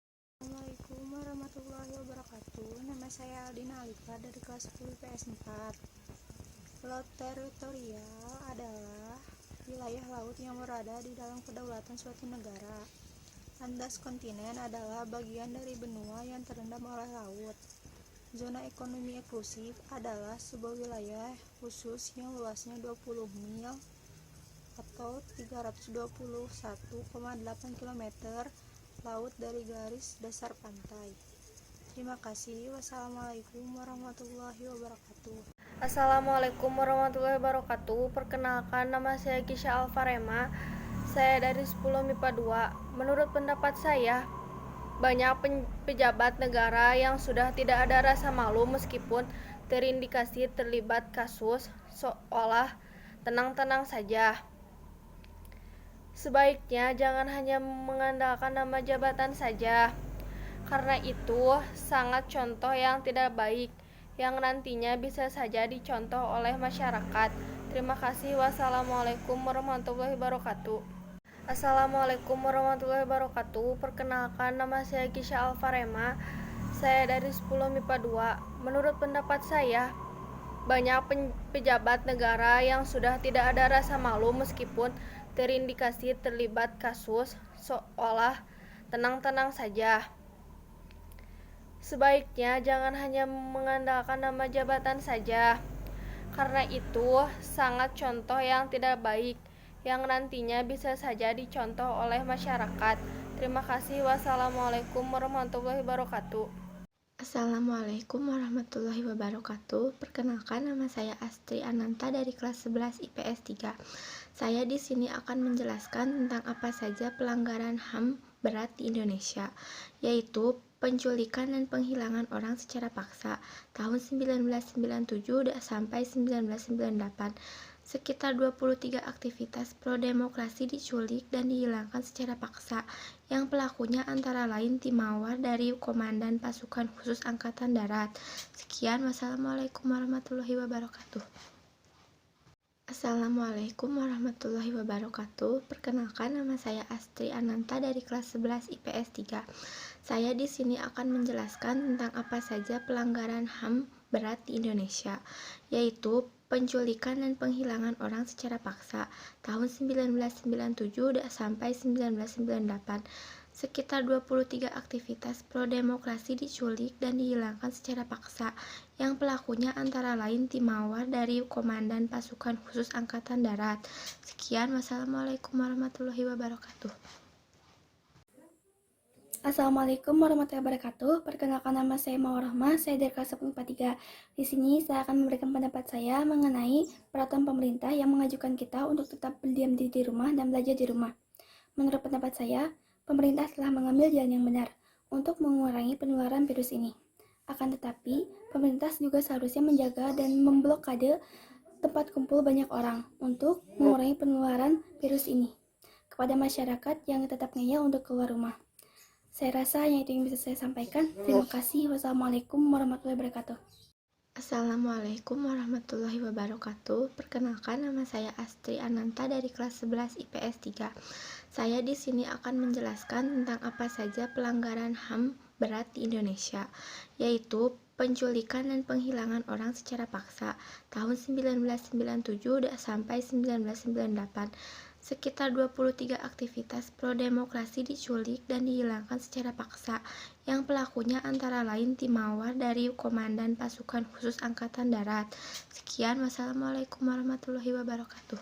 Assalamualaikum warahmatullahi wabarakatuh. Nama saya Aldina Alifa dari kelas 10 IPS 4. Laut teritorial adalah wilayah laut yang berada di dalam kedaulatan suatu negara. Landas kontinen adalah bagian dari benua yang terendam oleh laut. Zona ekonomi eksklusif adalah sebuah wilayah khusus yang luasnya 20 mil atau 321,8 km laut dari garis dasar pantai. Terima kasih. Wassalamualaikum warahmatullahi wabarakatuh. Assalamualaikum warahmatullahi wabarakatuh. Perkenalkan, nama saya Kisha Alfarema. Saya dari 10 MIPA 2. Menurut pendapat saya, banyak pejabat negara yang sudah tidak ada rasa malu meskipun terindikasi terlibat kasus seolah tenang-tenang saja. Sebaiknya jangan hanya mengandalkan nama jabatan saja, karena itu sangat contoh yang tidak baik, yang nantinya bisa saja dicontoh oleh masyarakat. Terima kasih. Wassalamualaikum warahmatullahi wabarakatuh. Assalamualaikum warahmatullahi wabarakatuh. Perkenalkan, nama saya Gisha Alfarema. Saya dari 10 MIPA 2. Menurut pendapat saya, banyak pejabat negara yang sudah tidak ada rasa malu meskipun terindikasi terlibat kasus seolah tenang-tenang saja. Sebaiknya jangan hanya mengandalkan nama jabatan saja, karena itu sangat contoh yang tidak baik yang nantinya bisa saja dicontoh oleh masyarakat. Terima kasih. Wassalamualaikum warahmatullahi wabarakatuh. Assalamualaikum warahmatullahi wabarakatuh. Perkenalkan, nama saya Astri Ananta dari kelas 11 IPS 3. Saya di sini akan menjelaskan tentang apa saja pelanggaran HAM berat di Indonesia, yaitu penculikan dan penghilangan orang secara paksa tahun 1997 sampai 1998. Sekitar 23 aktivitas pro-demokrasi diculik dan dihilangkan secara paksa, yang pelakunya antara lain tim mawar dari Komandan Pasukan Khusus Angkatan Darat. Sekian, wassalamualaikum warahmatullahi wabarakatuh. Assalamualaikum warahmatullahi wabarakatuh. Perkenalkan, nama saya Astri Ananta dari kelas 11 IPS 3. Saya di sini akan menjelaskan tentang apa saja pelanggaran HAM berat di Indonesia, yaitu penculikan dan penghilangan orang secara paksa tahun 1997 sampai 1998. Sekitar 23 aktivitas pro-demokrasi diculik dan dihilangkan secara paksa, yang pelakunya antara lain tim mawar dari Komandan Pasukan Khusus Angkatan Darat. Sekian, wassalamualaikum warahmatullahi wabarakatuh. Assalamualaikum warahmatullahi wabarakatuh. Perkenalkan, nama saya Mawar Rahmah, saya dari kelas 10 IPA 3. Di sini saya akan memberikan pendapat saya mengenai peraturan pemerintah yang mengajukan kita untuk tetap berdiam diri di rumah dan belajar di rumah. Menurut pendapat saya, pemerintah telah mengambil jalan yang benar untuk mengurangi penularan virus ini. Akan tetapi, pemerintah juga seharusnya menjaga dan memblokade tempat kumpul banyak orang untuk mengurangi penularan virus ini kepada masyarakat yang tetap ngeyel untuk keluar rumah. Saya rasa hanya itu yang bisa saya sampaikan. Terima kasih. Wassalamualaikum warahmatullahi wabarakatuh. Assalamualaikum warahmatullahi wabarakatuh. Perkenalkan, nama saya Astri Ananta dari kelas 11 IPS 3. Saya di sini akan menjelaskan tentang apa saja pelanggaran HAM berat di Indonesia, yaitu penculikan dan penghilangan orang secara paksa tahun 1997 sampai 1998. Sekitar 23 aktivitas pro-demokrasi diculik dan dihilangkan secara paksa, yang pelakunya antara lain tim mawar dari Komandan Pasukan Khusus Angkatan Darat. Sekian, wassalamualaikum warahmatullahi wabarakatuh.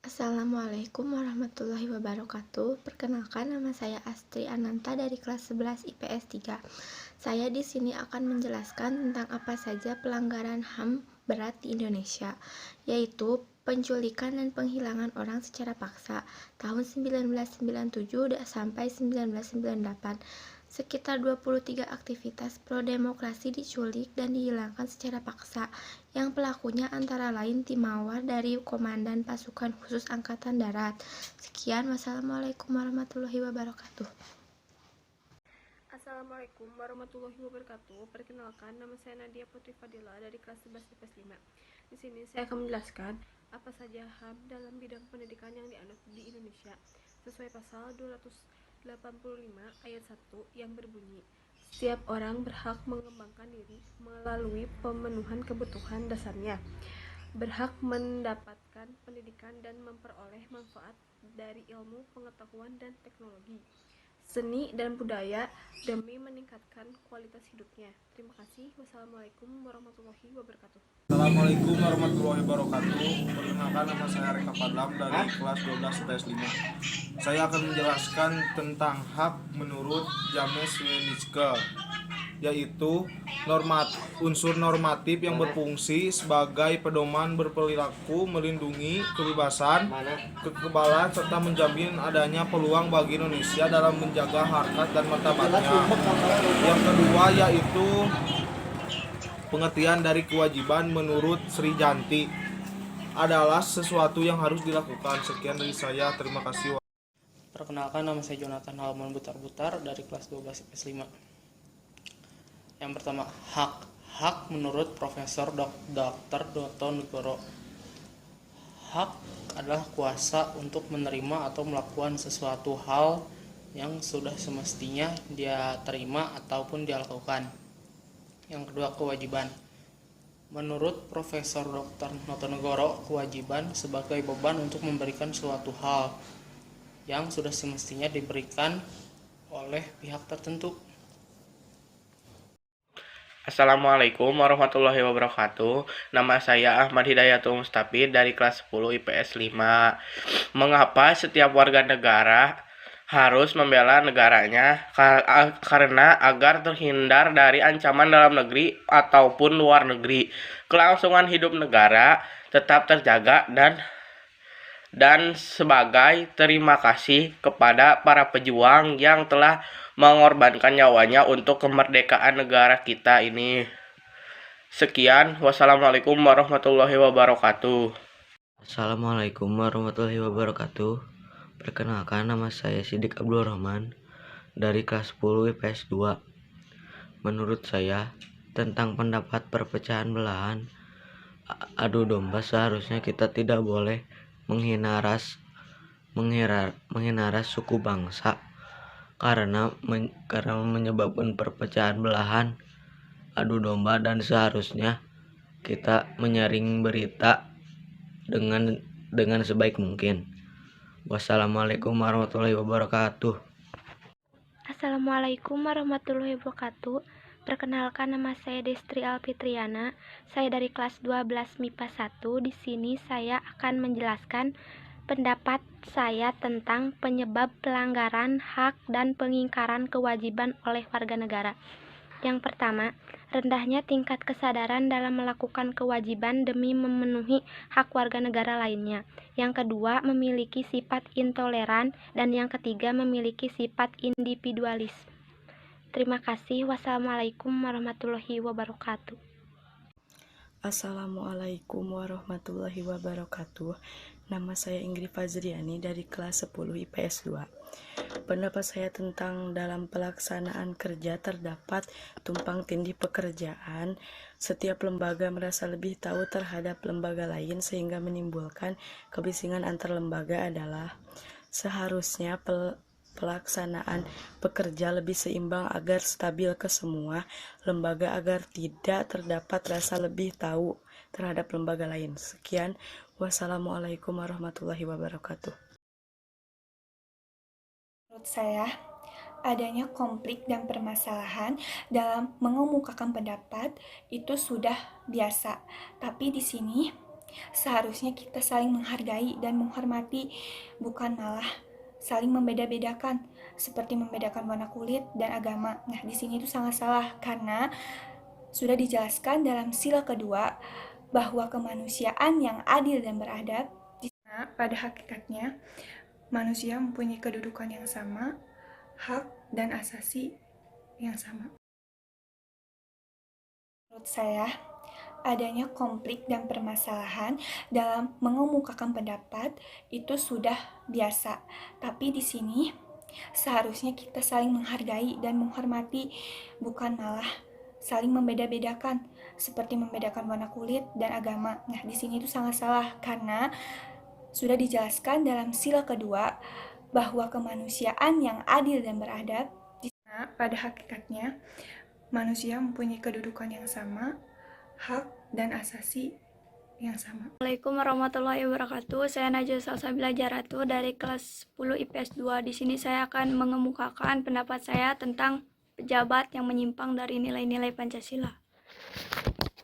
Assalamualaikum warahmatullahi wabarakatuh. Perkenalkan, nama saya Astri Ananta dari kelas 11 IPS 3. Saya di sini akan menjelaskan tentang apa saja pelanggaran HAM berat di Indonesia, yaitu penculikan dan penghilangan orang secara paksa tahun 1997 sampai 1998. Sekitar 23 aktivitas pro-demokrasi diculik dan dihilangkan secara paksa, yang pelakunya antara lain tim mawar dari Komandan Pasukan Khusus Angkatan Darat. Sekian, wassalamualaikum warahmatullahi wabarakatuh. Assalamualaikum warahmatullahi wabarakatuh. Perkenalkan, nama saya Nadia Putri Fadila dari kelas 11 IPS 5. Di sini saya akan menjelaskan apa saja HAM dalam bidang pendidikan yang dianut di Indonesia sesuai pasal 285 ayat 1 yang berbunyi, setiap orang berhak mengembangkan diri melalui pemenuhan kebutuhan dasarnya, berhak mendapatkan pendidikan dan memperoleh manfaat dari ilmu, pengetahuan, dan teknologi, seni dan budaya demi meningkatkan kualitas hidupnya. Terima kasih. Wassalamualaikum warahmatullahi wabarakatuh. Assalamualaikum warahmatullahi wabarakatuh. Perkenalkan, nama saya Reka Padlam dari kelas 12 IPS 5. Saya akan menjelaskan tentang hak menurut James Winnicke, yaitu unsur normatif yang berfungsi sebagai pedoman berperilaku, melindungi kebebasan, kekebalan, serta menjamin adanya peluang bagi Indonesia dalam menjaga harkat dan martabatnya. Yang kedua yaitu pengertian dari kewajiban menurut Sri Janti adalah sesuatu yang harus dilakukan. Sekian dari saya, terima kasih. Perkenalkan, nama saya Jonathan Halman Butar-Butar dari kelas 12 IPS 5. Yang pertama, hak menurut Profesor Dr. Dotto Nugoro Hak adalah kuasa untuk menerima atau melakukan sesuatu hal yang sudah semestinya dia terima ataupun dia lakukan. Yang kedua, kewajiban. Menurut Profesor Dr. Notonegoro, kewajiban sebagai beban untuk memberikan suatu hal yang sudah semestinya diberikan oleh pihak tertentu. Assalamualaikum warahmatullahi wabarakatuh. Nama saya Ahmad Hidayatul Mustafid dari kelas 10 IPS 5. Mengapa setiap warga negara harus membela negaranya? Karena agar terhindar dari ancaman dalam negeri ataupun luar negeri. Kelangsungan hidup negara tetap terjaga dan sebagai terima kasih kepada para pejuang yang telah mengorbankan nyawanya untuk kemerdekaan negara kita ini. Sekian, wassalamualaikum warahmatullahi wabarakatuh. Assalamualaikum warahmatullahi wabarakatuh. Perkenalkan, nama saya Sidik Abdul Rahman dari kelas 10 IPS 2. Menurut saya, tentang pendapat perpecahan belahan adu domba, seharusnya kita tidak boleh menghina ras suku bangsa karena menyebabkan perpecahan belahan adu domba, dan seharusnya kita menyaring berita dengan sebaik mungkin. Wassalamualaikum warahmatullahi wabarakatuh. Assalamualaikum warahmatullahi wabarakatuh. Perkenalkan, nama saya Destri Alfitriana. Saya dari kelas 12 MIPA 1. Di sini saya akan menjelaskan pendapat saya tentang penyebab pelanggaran hak dan pengingkaran kewajiban oleh warga negara. Yang pertama, rendahnya tingkat kesadaran dalam melakukan kewajiban demi memenuhi hak warga negara lainnya. Yang kedua, memiliki sifat intoleran. Dan yang ketiga, memiliki sifat individualis. Terima kasih. Wassalamualaikum warahmatullahi wabarakatuh. Assalamualaikum warahmatullahi wabarakatuh. Nama saya Ingrid Fazriani dari kelas 10 IPS 2. Pendapat saya tentang dalam pelaksanaan kerja terdapat tumpang tindih pekerjaan. Setiap lembaga merasa lebih tahu terhadap lembaga lain sehingga menimbulkan kebisingan antar lembaga. Adalah seharusnya pelaksanaan pekerja lebih seimbang agar stabil ke semua lembaga, agar tidak terdapat rasa lebih tahu terhadap lembaga lain. Sekian, wassalamualaikum warahmatullahi wabarakatuh. Menurut saya, adanya konflik dan permasalahan dalam mengemukakan pendapat itu sudah biasa. Tapi di sini seharusnya kita saling menghargai dan menghormati, bukan malah saling membeda-bedakan, seperti membedakan warna kulit dan agama. Nah, di sini itu sangat salah karena sudah dijelaskan dalam sila kedua bahwa kemanusiaan yang adil dan beradab, di sana pada hakikatnya manusia mempunyai kedudukan yang sama, hak dan asasi yang sama. Menurut saya, adanya konflik dan permasalahan dalam mengemukakan pendapat itu sudah biasa. Tapi di sini seharusnya kita saling menghargai dan menghormati, bukan malah saling membeda-bedakan, seperti membedakan warna kulit dan agama. Nah, di sini itu sangat salah karena sudah dijelaskan dalam sila kedua bahwa kemanusiaan yang adil dan beradab, di sana pada hakikatnya manusia mempunyai kedudukan yang sama, hak dan asasi yang sama. Assalamualaikum warahmatullahi wabarakatuh. Saya Najwa Salsabila Jaratu dari kelas 10 IPS 2. Di sini saya akan mengemukakan pendapat saya tentang pejabat yang menyimpang dari nilai-nilai Pancasila.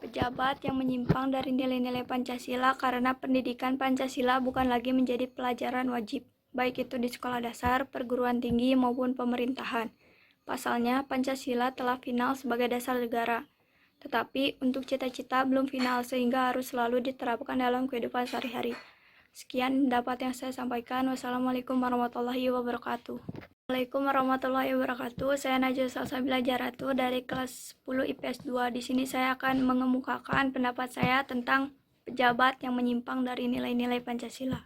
Pejabat yang menyimpang dari nilai-nilai Pancasila karena pendidikan Pancasila bukan lagi menjadi pelajaran wajib, baik itu di sekolah dasar, perguruan tinggi maupun pemerintahan. Pasalnya, Pancasila telah final sebagai dasar negara. Tetapi untuk cita-cita belum final sehingga harus selalu diterapkan dalam kehidupan sehari-hari. Sekian pendapat yang saya sampaikan. Wassalamualaikum warahmatullahi wabarakatuh. Assalamualaikum warahmatullahi wabarakatuh. Saya Najwa Salsabila Jaratu dari kelas 10 IPS 2. Di sini saya akan mengemukakan pendapat saya tentang pejabat yang menyimpang dari nilai-nilai Pancasila.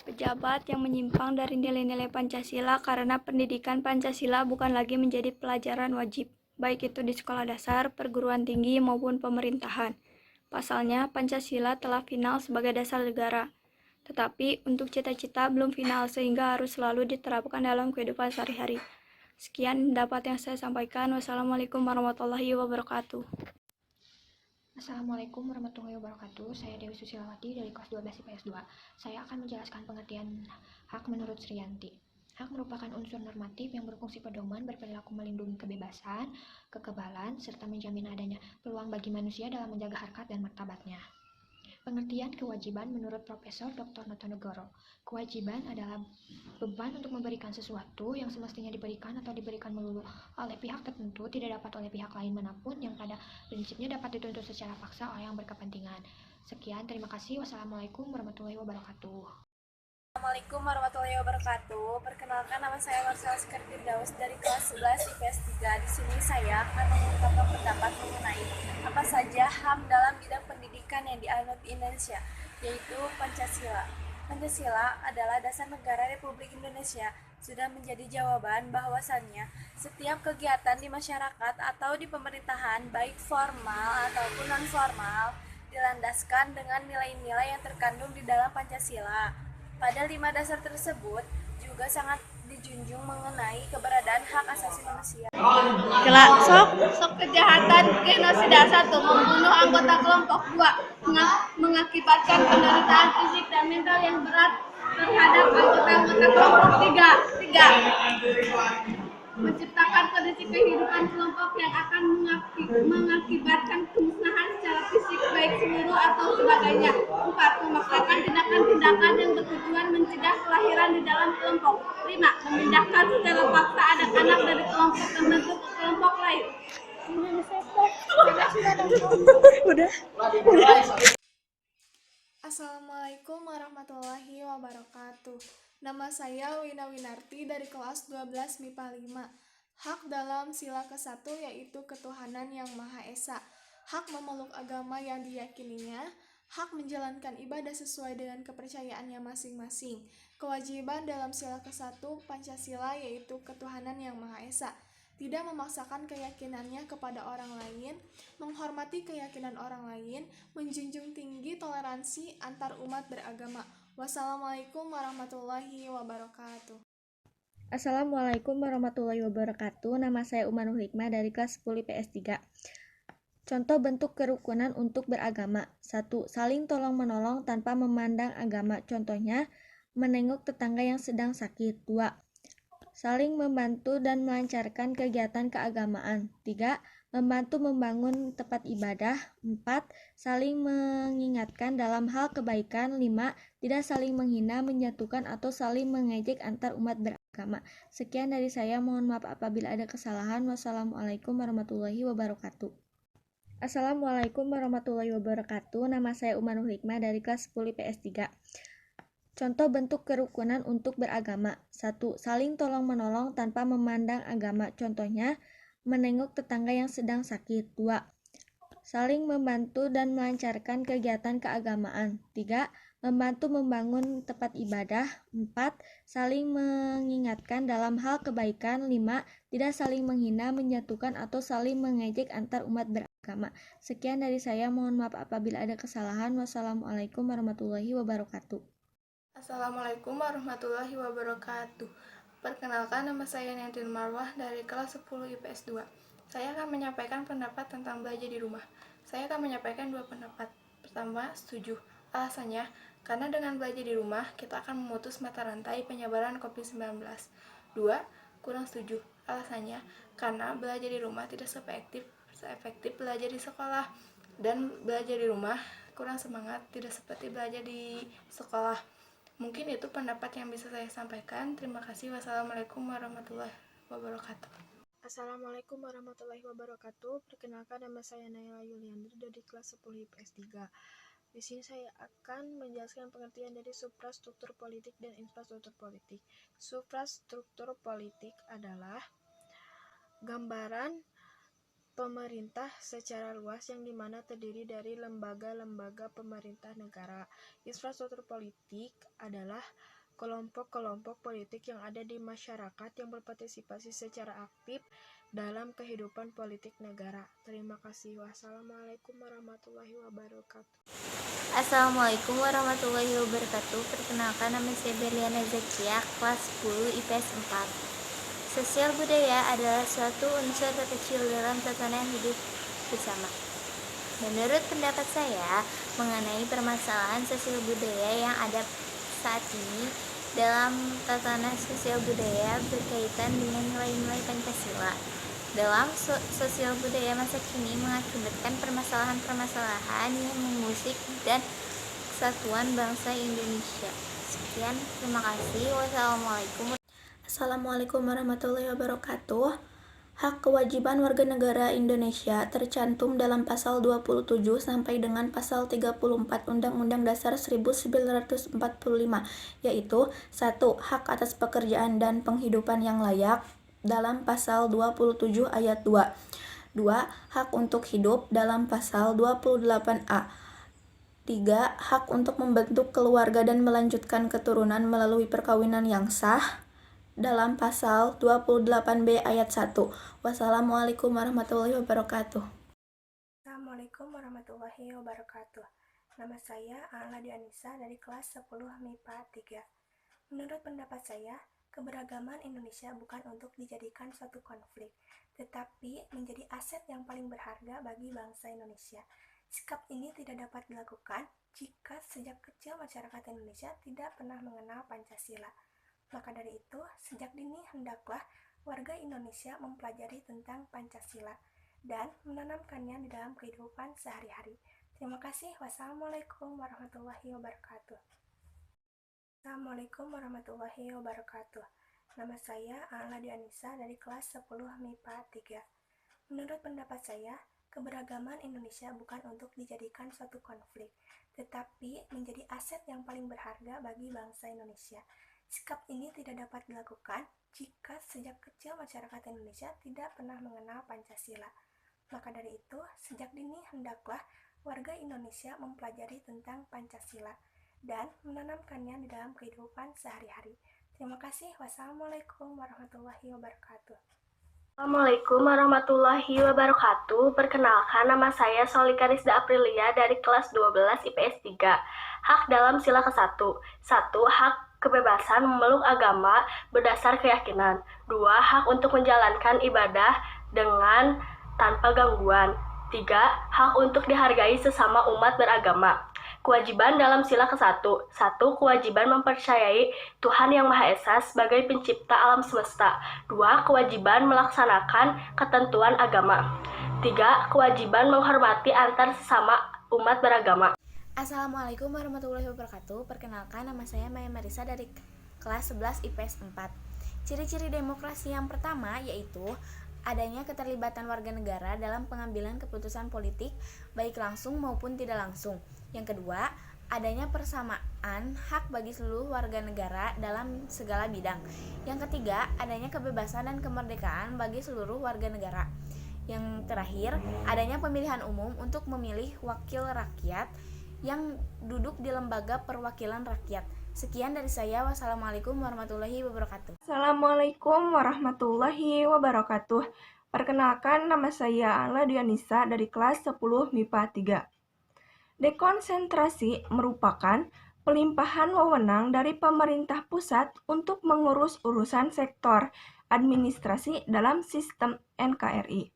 Pejabat yang menyimpang dari nilai-nilai Pancasila karena pendidikan Pancasila bukan lagi menjadi pelajaran wajib, baik itu di sekolah dasar, perguruan tinggi maupun pemerintahan. Pasalnya, Pancasila telah final sebagai dasar negara. Tetapi, untuk cita-cita belum final sehingga harus selalu diterapkan dalam kehidupan sehari-hari. Sekian dapat yang saya sampaikan. Wassalamualaikum warahmatullahi wabarakatuh. Assalamualaikum warahmatullahi wabarakatuh. Saya Dewi Susilawati dari kelas 12 IPS 2. Saya akan menjelaskan pengertian hak menurut Sriyanti. Hak merupakan unsur normatif yang berfungsi pedoman, berperilaku melindungi kebebasan, kekebalan, serta menjamin adanya peluang bagi manusia dalam menjaga harkat dan martabatnya. Pengertian kewajiban menurut Profesor Dr. Notonegoro. Kewajiban adalah beban untuk memberikan sesuatu yang semestinya diberikan atau diberikan melulu oleh pihak tertentu, tidak dapat oleh pihak lain manapun, yang pada prinsipnya dapat dituntut secara paksa oleh yang berkepentingan. Sekian, terima kasih. Wassalamualaikum warahmatullahi wabarakatuh. Assalamualaikum warahmatullahi wabarakatuh. Perkenalkan, nama saya Marcella Firdaus dari kelas 11 IPS 3. Di sini saya akan mengungkapkan pendapat mengenai apa saja HAM dalam bidang pendidikan yang dianut di Indonesia, yaitu Pancasila. Pancasila adalah dasar negara Republik Indonesia. Sudah menjadi jawaban bahwasannya setiap kegiatan di masyarakat atau di pemerintahan, baik formal ataupun non-formal, dilandaskan dengan nilai-nilai yang terkandung di dalam Pancasila. Pada 5 dasar tersebut juga sangat dijunjung mengenai keberadaan hak asasi manusia. Sok kejahatan genosida 1, membunuh anggota kelompok. 2, mengakibatkan penderitaan fisik dan mental yang berat terhadap anggota kelompok. 3, menciptakan kondisi kehidupan kelompok yang akan mengakibatkan kemusnahan secara fisik baik seluruh atau sebagainya. 4, memaksakan tindakan-tindakan yang bertujuan mencegah kelahiran di dalam kelompok. 5, memindahkan secara paksa anak-anak dari kelompok tertentu ke kelompok lain. Assalamualaikum warahmatullahi wabarakatuh. Nama saya Wina Winarti dari kelas 12 MIPA 5. Hak dalam sila ke-1 yaitu ketuhanan yang Maha Esa. Hak memeluk agama yang diyakininya. Hak menjalankan ibadah sesuai dengan kepercayaannya masing-masing. Kewajiban dalam sila ke-1 Pancasila yaitu ketuhanan yang Maha Esa. Tidak memaksakan keyakinannya kepada orang lain, menghormati keyakinan orang lain, menjunjung tinggi toleransi antar umat beragama. Wassalamualaikum warahmatullahi wabarakatuh. Assalamualaikum warahmatullahi wabarakatuh. Nama saya Umanul Hikmah dari kelas 10 IPS 3. Contoh bentuk kerukunan untuk beragama. 1. Saling tolong-menolong tanpa memandang agama. Contohnya, menengok tetangga yang sedang sakit. 2. Saling membantu dan melancarkan kegiatan keagamaan. 3. Membantu membangun tempat ibadah. 4. Saling mengingatkan dalam hal kebaikan. 5. Tidak saling menghina, menjatuhkan, atau saling mengejek antar umat beragama. Sekian dari saya, mohon maaf apabila ada kesalahan. Wassalamualaikum warahmatullahi wabarakatuh. Assalamualaikum warahmatullahi wabarakatuh. Nama saya Umanul Hikmah dari kelas 10 IPS 3. Contoh bentuk kerukunan untuk beragama. 1. Saling tolong-menolong tanpa memandang agama. Contohnya, menengok tetangga yang sedang sakit. 2. Saling membantu dan melancarkan kegiatan keagamaan. 3. Membantu membangun tempat ibadah. 4. Saling mengingatkan dalam hal kebaikan. 5. Tidak saling menghina, menjatuhkan, atau saling mengejek antar umat beragama. Sekian dari saya, mohon maaf apabila ada kesalahan. Wassalamualaikum warahmatullahi wabarakatuh. Assalamualaikum warahmatullahi wabarakatuh. Perkenalkan, nama saya Nantin Marwah dari kelas 10 IPS 2. Saya akan menyampaikan pendapat tentang belajar di rumah. Saya akan menyampaikan 2 pendapat. Pertama, setuju. Alasannya, karena dengan belajar di rumah, kita akan memutus mata rantai penyebaran COVID-19. 2. Kurang setuju. Alasannya, karena belajar di rumah tidak seefektif belajar di sekolah. Dan belajar di rumah kurang semangat, tidak seperti belajar di sekolah. Mungkin itu pendapat yang bisa saya sampaikan. Terima kasih. Wassalamualaikum warahmatullahi wabarakatuh. Assalamualaikum warahmatullahi wabarakatuh. Perkenalkan, nama saya Naila Yuliandri dari kelas 10 IPS 3. Di sini saya akan menjelaskan pengertian dari suprastruktur politik dan infrastruktur politik. Suprastruktur politik adalah gambaran pemerintah secara luas yang dimana terdiri dari lembaga-lembaga pemerintah negara. Infrastruktur politik adalah kelompok-kelompok politik yang ada di masyarakat yang berpartisipasi secara aktif dalam kehidupan politik negara. Terima kasih. Wassalamualaikum warahmatullahi wabarakatuh. Assalamualaikum warahmatullahi wabarakatuh. Perkenalkan, nama saya Berliana Zakia, kelas 10 IPS 4. Sosial budaya adalah suatu unsur terkecil dalam tatanan hidup bersama. Menurut pendapat saya, mengenai permasalahan sosial budaya yang ada saat ini dalam tatanan sosial budaya berkaitan dengan nilai-nilai Pancasila. Dalam sosial budaya masa kini mengakibatkan permasalahan-permasalahan yang mengusik dan kesatuan bangsa Indonesia. Sekian, terima kasih. Assalamualaikum warahmatullahi wabarakatuh. Hak kewajiban warga negara Indonesia tercantum dalam pasal 27 sampai dengan pasal 34 Undang-Undang Dasar 1945, yaitu 1. Hak atas pekerjaan dan penghidupan yang layak dalam pasal 27 ayat 2. 2. Hak untuk hidup dalam pasal 28A. 3. Hak untuk membentuk keluarga dan melanjutkan keturunan melalui perkawinan yang sah dalam pasal 28B ayat 1. Wassalamualaikum warahmatullahi wabarakatuh. Assalamualaikum warahmatullahi wabarakatuh. Nama saya Ala Dianisa dari kelas 10 MIPA 3. Menurut pendapat saya, keberagaman Indonesia bukan untuk dijadikan suatu konflik, tetapi menjadi aset yang paling berharga bagi bangsa Indonesia. Sikap ini tidak dapat dilakukan jika sejak kecil masyarakat Indonesia tidak pernah mengenal Pancasila. Maka dari itu, sejak dini hendaklah warga Indonesia mempelajari tentang Pancasila dan menanamkannya di dalam kehidupan sehari-hari. Terima kasih. Wassalamualaikum warahmatullahi wabarakatuh. Assalamualaikum warahmatullahi wabarakatuh. Nama saya Ala Dianisa dari kelas 10 MIPA 3. Menurut pendapat saya, keberagaman Indonesia bukan untuk dijadikan suatu konflik, tetapi menjadi aset yang paling berharga bagi bangsa Indonesia. Sikap ini tidak dapat dilakukan jika sejak kecil masyarakat Indonesia tidak pernah mengenal Pancasila. Maka dari itu, sejak dini hendaklah warga Indonesia mempelajari tentang Pancasila dan menanamkannya di dalam kehidupan sehari-hari. Terima kasih. Wassalamualaikum warahmatullahi wabarakatuh. Assalamualaikum warahmatullahi wabarakatuh. Perkenalkan, nama saya Solika Rizda Aprilia dari kelas 12 IPS 3. Hak dalam sila ke-1. 1. Hak kebebasan memeluk agama berdasar keyakinan. 2. Hak untuk menjalankan ibadah dengan tanpa gangguan. 3. Hak untuk dihargai sesama umat beragama. Kewajiban dalam sila ke-1. 1. Kewajiban mempercayai Tuhan Yang Maha Esa sebagai pencipta alam semesta. 2. Kewajiban melaksanakan ketentuan agama. 3. Kewajiban menghormati antar sesama umat beragama. Assalamualaikum warahmatullahi wabarakatuh. Perkenalkan, nama saya Maya Marisa dari kelas 11 IPS 4. Ciri-ciri demokrasi yang pertama yaitu adanya keterlibatan warga negara dalam pengambilan keputusan politik, baik langsung maupun tidak langsung. Yang kedua, adanya persamaan hak bagi seluruh warga negara dalam segala bidang. Yang ketiga, adanya kebebasan dan kemerdekaan bagi seluruh warga negara. Yang terakhir, adanya pemilihan umum untuk memilih wakil rakyat yang duduk di lembaga perwakilan rakyat. Sekian dari saya. Wassalamualaikum warahmatullahi wabarakatuh. Assalamualaikum warahmatullahi wabarakatuh. Perkenalkan, nama saya Ala Dianisa dari kelas 10 MIPA 3. Dekonsentrasi merupakan pelimpahan wewenang dari pemerintah pusat untuk mengurus urusan sektor administrasi dalam sistem NKRI.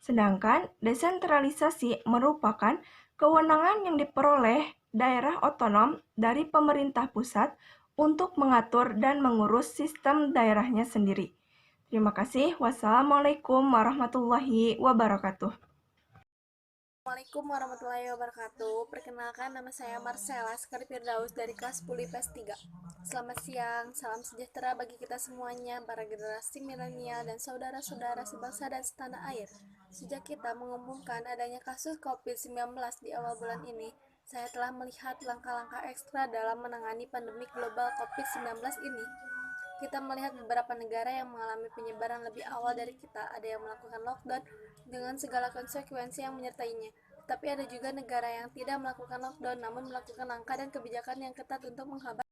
Sedangkan desentralisasi merupakan kewenangan yang diperoleh daerah otonom dari pemerintah pusat untuk mengatur dan mengurus sistem daerahnya sendiri. Terima kasih. Wassalamualaikum warahmatullahi wabarakatuh. Assalamualaikum warahmatullahi wabarakatuh. Perkenalkan, nama saya Marcella Sekar Firdaus dari kelas 10 IPS 3. Selamat siang, salam sejahtera bagi kita semuanya, para generasi milenial dan saudara-saudara sebangsa dan setanah air. Sejak kita mengumumkan adanya kasus COVID-19 di awal bulan ini, saya telah melihat langkah-langkah ekstra dalam menangani pandemi global COVID-19 ini. Kita melihat beberapa negara yang mengalami penyebaran lebih awal dari kita, ada yang melakukan lockdown dengan segala konsekuensi yang menyertainya. Tapi ada juga negara yang tidak melakukan lockdown namun melakukan langkah dan kebijakan yang ketat untuk menghambat